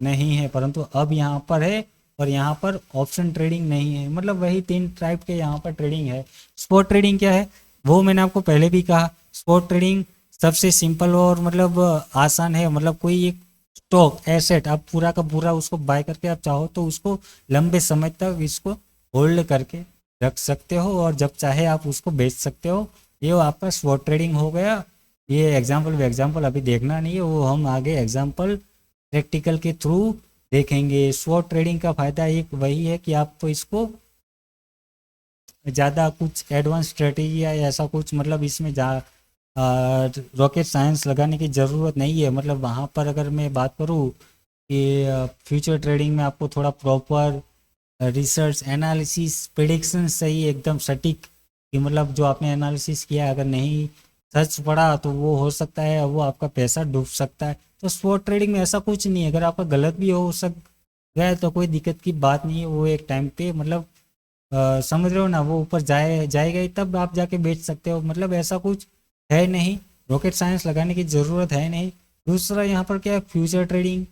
Speaker 1: नहीं है, परंतु अब यहाँ पर है। और यहाँ पर ऑप्शन ट्रेडिंग नहीं है, मतलब वही तीन टाइप के यहाँ पर ट्रेडिंग है। स्पॉट ट्रेडिंग क्या है, वो मैंने आपको पहले भी कहा, स्पॉट ट्रेडिंग सबसे सिंपल और मतलब आसान है। मतलब कोई एक स्टॉक एसेट आप पूरा का पूरा उसको बाय करके आप चाहो तो उसको लंबे समय तक इसको होल्ड करके रख सकते हो, और जब चाहे आप उसको बेच सकते हो। ये आपका स्पॉट ट्रेडिंग हो गया। ये एग्जाम्पल अभी देखना नहीं है, वो हम आगे एग्जाम्पल प्रैक्टिकल के थ्रू देखेंगे। स्पॉट ट्रेडिंग का फ़ायदा एक वही है कि आप तो इसको ज़्यादा कुछ एडवांस स्ट्रेटेजी या ऐसा कुछ मतलब इसमें रॉकेट साइंस लगाने की ज़रूरत नहीं है। मतलब वहाँ पर अगर मैं बात करूँ कि फ्यूचर ट्रेडिंग में आपको थोड़ा प्रॉपर रिसर्च एनालिसिस प्रिडिक्शन सही एकदम सटीक, कि मतलब जो आपने एनालिसिस किया अगर नहीं सच पड़ा तो वो हो सकता है वो आपका पैसा डूब सकता है। तो स्पॉट ट्रेडिंग में ऐसा कुछ नहीं है, अगर आपका गलत भी हो सक गया तो कोई दिक्कत की बात नहीं है। वो एक टाइम पे मतलब समझ रहे हो ना, वो ऊपर जाएगा ही तब आप जाके बेच सकते हो, मतलब ऐसा कुछ है नहीं, रॉकेट साइंस लगाने की ज़रूरत है नहीं। दूसरा यहाँ पर क्या है, फ्यूचर ट्रेडिंग।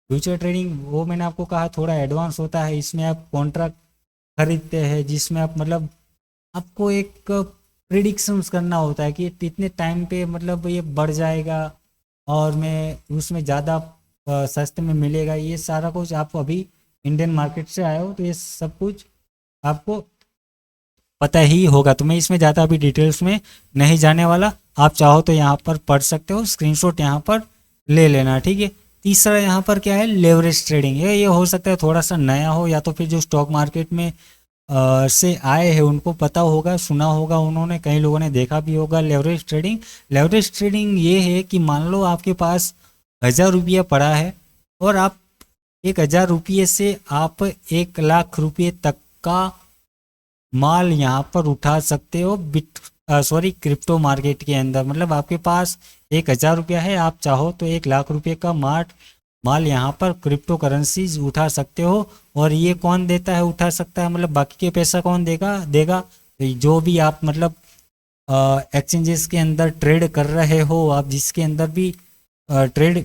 Speaker 1: फ्यूचर ट्रेडिंग वो मैंने आपको कहा थोड़ा एडवांस होता है, इसमें आप कॉन्ट्रैक्ट खरीदते हैं जिसमें आप मतलब आपको एक प्रिडिक्शंस करना होता है कि इतने टाइम पे मतलब ये बढ़ जाएगा और मैं उसमें ज़्यादा सस्ते में मिलेगा। ये सारा कुछ आप अभी इंडियन मार्केट से आए हो तो ये सब कुछ आपको पता ही होगा, तो मैं इसमें ज़्यादा अभी डिटेल्स में नहीं जाने वाला। आप चाहो तो यहाँ पर पढ़ सकते हो, स्क्रीनशॉट यहाँ पर ले लेना, ठीक है। तीसरा यहाँ पर क्या है, लेवरेज ट्रेडिंग है। ये हो सकता है थोड़ा सा नया हो, या तो फिर जो स्टॉक मार्केट में से आए हैं उनको पता होगा, सुना होगा उन्होंने, कई लोगों ने देखा भी होगा लेवरेज ट्रेडिंग। लेवरेज ट्रेडिंग ये है कि मान लो आपके पास 1,000 रुपया पड़ा है और आप 1,000 रुपये से आप 1,00,000 रुपये तक का माल यहाँ पर उठा सकते हो क्रिप्टो मार्केट के अंदर। मतलब आपके पास 1,000 रुपया है, आप चाहो तो 1,00,000 रुपये का माल यहाँ पर क्रिप्टो करेंसीज उठा सकते हो। और ये कौन देता है, उठा सकता है, मतलब बाकी के पैसा कौन देगा देगा तो जो भी आप मतलब एक्सचेंजेस के अंदर ट्रेड कर रहे हो, आप जिसके अंदर भी ट्रेड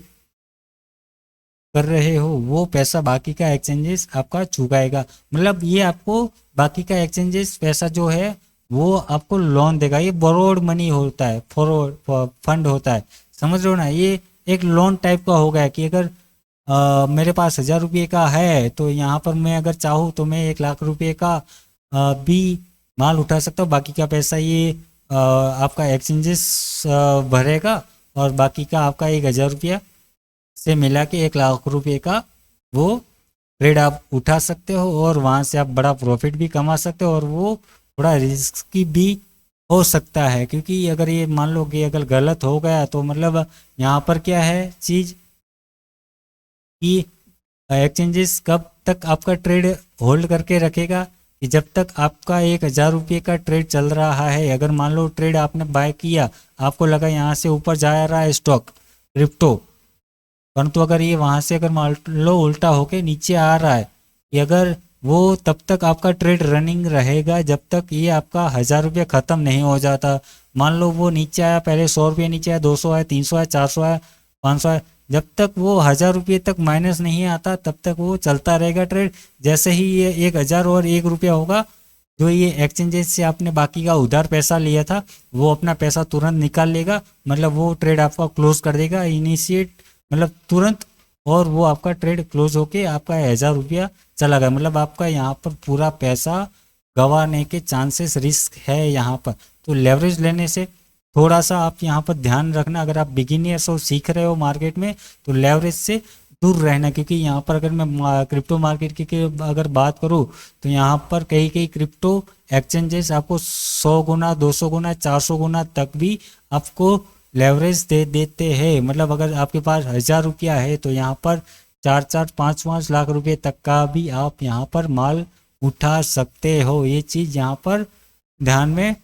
Speaker 1: कर रहे हो वो पैसा बाकी का एक्सचेंजेस आपका चुकाएगा। मतलब ये आपको बाकी का एक्सचेंजेस पैसा जो है वो आपको लोन देगा। ये बोरोड मनी होता है, फॉरवर्ड फंड होता है, समझ रहे हो ना। ये एक लोन टाइप का हो गया कि अगर मेरे पास 1,000 रुपये का है तो यहाँ पर मैं अगर चाहूँ तो मैं 1,00,000 रुपये का भी माल उठा सकता हूँ। बाकी का पैसा ये आपका एक्सचेंजेस भरेगा और बाकी का आपका 1,000 रुपया से मिला के 1,00,000 रुपये का वो ट्रेड आप उठा सकते हो और वहाँ से आप बड़ा प्रॉफिट भी कमा सकते हो। और वो थोड़ा रिस्की भी हो सकता है, क्योंकि अगर ये मान लो कि अगर गलत हो गया तो मतलब यहाँ पर क्या है चीज़ कि एक्सचेंजेस कब तक आपका ट्रेड होल्ड करके रखेगा, कि जब तक आपका 1,000 रुपये का ट्रेड चल रहा है। अगर मान लो ट्रेड आपने बाय किया, आपको लगा यहाँ से ऊपर जा रहा है स्टॉक क्रिप्टो, परंतु अगर ये वहाँ से अगर मान लो उल्टा होके नीचे आ रहा है, कि अगर वो तब तक आपका ट्रेड रनिंग रहेगा जब तक ये आपका 1,000 रुपया ख़त्म नहीं हो जाता। मान लो वो नीचे आया, पहले 100 रुपये नीचे आया, 200 आया, 300 आया, 400 आया, 500 आया, जब तक वो 1,000 रुपये तक माइनस नहीं आता तब तक वो चलता रहेगा ट्रेड। जैसे ही ये 1,000 और 1 रुपया होगा, जो ये एक्सचेंजेस से आपने बाकी का उधार पैसा लिया था वो अपना पैसा तुरंत निकाल लेगा, मतलब वो ट्रेड आपका क्लोज कर देगा इनिशिएट, मतलब तुरंत। और वो आपका ट्रेड क्लोज होके आपका 1,000 रुपया चला गया, मतलब आपका यहाँ पर पूरा पैसा गंवाने के चांसेस रिस्क है यहाँ पर। तो लेवरेज लेने से थोड़ा सा आप यहाँ पर ध्यान रखना, अगर आप बिगिनियर्स और सीख रहे हो मार्केट में तो लेवरेज से दूर रहना। क्योंकि यहाँ पर अगर मैं क्रिप्टो मार्केट की अगर बात करूँ तो यहाँ पर कई कई क्रिप्टो एक्सचेंजेस आपको 100 गुना, 200 गुना, 400 गुना तक भी आपको लेवरेज दे देते हैं। मतलब अगर आपके पास 1,000 रुपया है तो यहाँ पर 4-4, 5-5 लाख रुपए तक का भी आप यहाँ पर माल उठा सकते हो। ये चीज़ यहाँ पर ध्यान में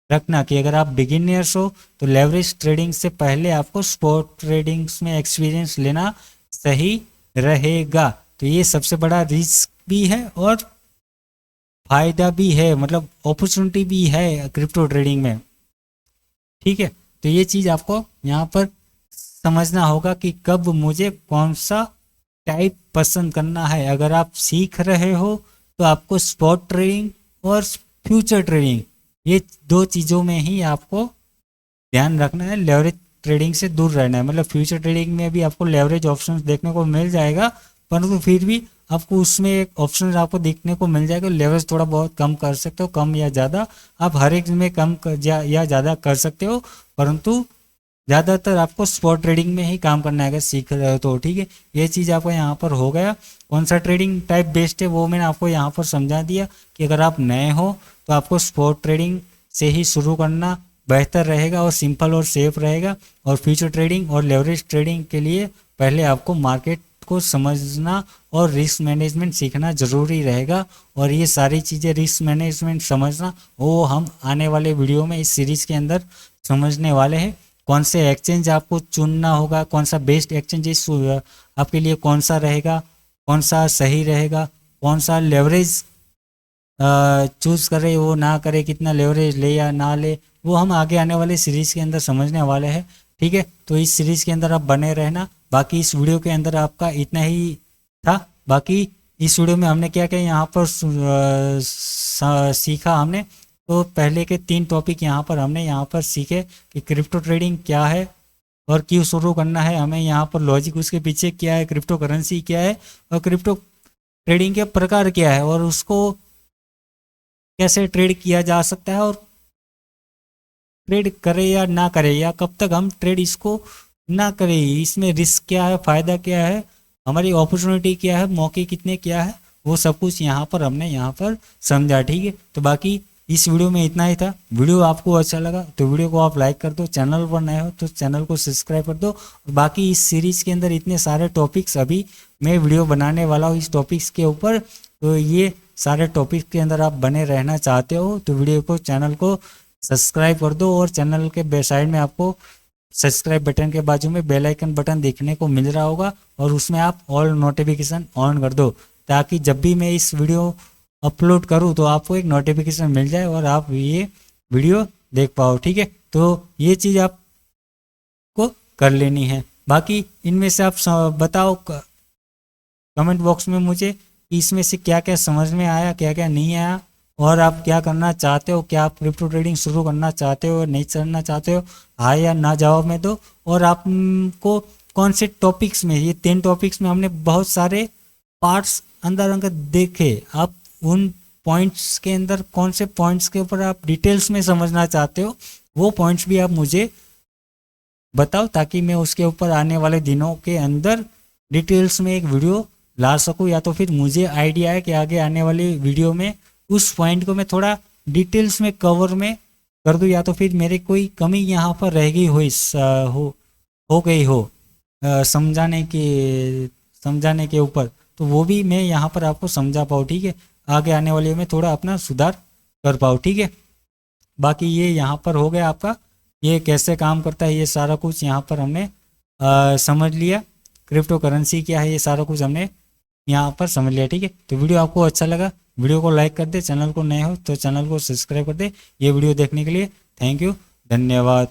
Speaker 1: रखना कि अगर आप बिगिनर्स हो तो लेवरेज ट्रेडिंग से पहले आपको स्पॉट ट्रेडिंग्स में एक्सपीरियंस लेना सही रहेगा। तो ये सबसे बड़ा रिस्क भी है और फायदा भी है, मतलब अपॉर्चुनिटी भी है क्रिप्टो ट्रेडिंग में, ठीक है। तो ये चीज़ आपको यहाँ पर समझना होगा कि कब मुझे कौन सा टाइप पसंद करना है। अगर आप सीख रहे हो तो आपको स्पॉट ट्रेडिंग और फ्यूचर ट्रेडिंग, ये दो चीज़ों में ही आपको ध्यान रखना है, लेवरेज ट्रेडिंग से दूर रहना है। मतलब फ्यूचर ट्रेडिंग में भी आपको लेवरेज ऑप्शंस देखने को मिल जाएगा, परंतु फिर भी आपको उसमें एक ऑप्शन आपको देखने को मिल जाएगा, लेवरेज थोड़ा बहुत कम कर सकते हो, कम या ज़्यादा आप हर एक में कम या ज़्यादा कर सकते हो, परंतु ज़्यादातर आपको स्पॉट ट्रेडिंग में ही काम करना है अगर सीख रहे हो तो, ठीक है। ये चीज़ आपको यहाँ पर हो गया। कौन सा ट्रेडिंग टाइप बेस्ड है वो मैंने आपको यहाँ पर समझा दिया कि अगर आप नए हो तो आपको स्पॉट ट्रेडिंग से ही शुरू करना बेहतर रहेगा और सिंपल और सेफ रहेगा। और फ्यूचर ट्रेडिंग और लेवरेज ट्रेडिंग के लिए पहले आपको मार्केट आपको समझना और रिस्क मैनेजमेंट सीखना ज़रूरी रहेगा। और ये सारी चीज़ें रिस्क मैनेजमेंट समझना वो हम आने वाले वीडियो में इस सीरीज़ के अंदर समझने वाले हैं। कौन से एक्सचेंज आपको चुनना होगा, कौन सा बेस्ट एक्सचेंज आपके लिए कौन सा रहेगा, कौन सा सही रहेगा, कौन सा लेवरेज चूज़ करे वो ना करे, कितना लेवरेज ले या ना ले, वो हम आगे आने वाले सीरीज़ के अंदर समझने वाले हैं। ठीक है, तो इस सीरीज़ के अंदर आप बने रहना। बाकी इस वीडियो के अंदर आपका इतना ही था। बाकी इस वीडियो में हमने क्या क्या यहाँ पर सीखा हमने, तो पहले के 3 टॉपिक यहाँ पर हमने यहाँ पर सीखे कि क्रिप्टो ट्रेडिंग क्या है और क्यों शुरू करना है हमें, यहाँ पर लॉजिक उसके पीछे क्या है, क्रिप्टो करेंसी क्या है और क्रिप्टो ट्रेडिंग के प्रकार क्या है और उसको कैसे ट्रेड किया जा सकता है और ट्रेड करे या ना करे या कब तक हम ट्रेड इसको ना करें, इसमें रिस्क क्या है, फ़ायदा क्या है, हमारी अपॉर्चुनिटी क्या है, मौके कितने क्या है, वो सब कुछ यहाँ पर हमने यहाँ पर समझा। ठीक है, तो बाकी इस वीडियो में इतना ही था। वीडियो आपको अच्छा लगा तो वीडियो को आप लाइक कर दो, चैनल पर नए हो तो चैनल को सब्सक्राइब कर दो। बाकी इस सीरीज़ के अंदर इतने सारे टॉपिक्स अभी मैं वीडियो बनाने वाला हूँ इस टॉपिक्स के ऊपर, तो ये सारे टॉपिक के अंदर आप बने रहना चाहते हो तो वीडियो को चैनल को सब्सक्राइब कर दो। और चैनल के साइड में आपको सब्सक्राइब बटन के बाजू में बेल आइकन बटन देखने को मिल रहा होगा और उसमें आप ऑल नोटिफिकेशन ऑन कर दो, ताकि जब भी मैं इस वीडियो अपलोड करूं तो आपको एक नोटिफिकेशन मिल जाए और आप ये वीडियो देख पाओ। ठीक है, तो ये चीज़ आपको कर लेनी है। बाकी इनमें से आप बताओ कमेंट बॉक्स में मुझे कि इसमें से क्या क्या समझ में आया, क्या क्या नहीं आया और आप क्या करना चाहते हो, क्या आप क्रिप्टो ट्रेडिंग शुरू करना चाहते हो, नहीं करना चाहते हो, हाँ या ना जवाब में दो। और आपको कौन से टॉपिक्स में, ये 3 टॉपिक्स में हमने बहुत सारे पार्ट्स अंदर अंदर देखे, आप उन पॉइंट्स के अंदर कौन से पॉइंट्स के ऊपर आप डिटेल्स में समझना चाहते हो वो पॉइंट्स भी आप मुझे बताओ, ताकि मैं उसके ऊपर आने वाले दिनों के अंदर डिटेल्स में एक वीडियो ला सकूं, या तो फिर मुझे आइडिया है कि आगे आने वाली वीडियो में उस पॉइंट को मैं थोड़ा डिटेल्स में कवर में कर दूं, या तो फिर मेरे कोई कमी यहाँ पर रह गई हो गई हो समझाने के ऊपर, तो वो भी मैं यहाँ पर आपको समझा पाऊँ। ठीक है, आगे आने वाले में थोड़ा अपना सुधार कर पाऊँ। ठीक है, बाकी ये यहाँ पर हो गया आपका, ये कैसे काम करता है ये सारा कुछ यहाँ पर हमने समझ लिया, क्रिप्टो करेंसी क्या है ये सारा कुछ हमने यहाँ पर समझ लिया। ठीक है, तो वीडियो आपको अच्छा लगा वीडियो को लाइक कर दे, चैनल को नए हो तो चैनल को सब्सक्राइब कर दे। ये वीडियो देखने के लिए थैंक यू, धन्यवाद।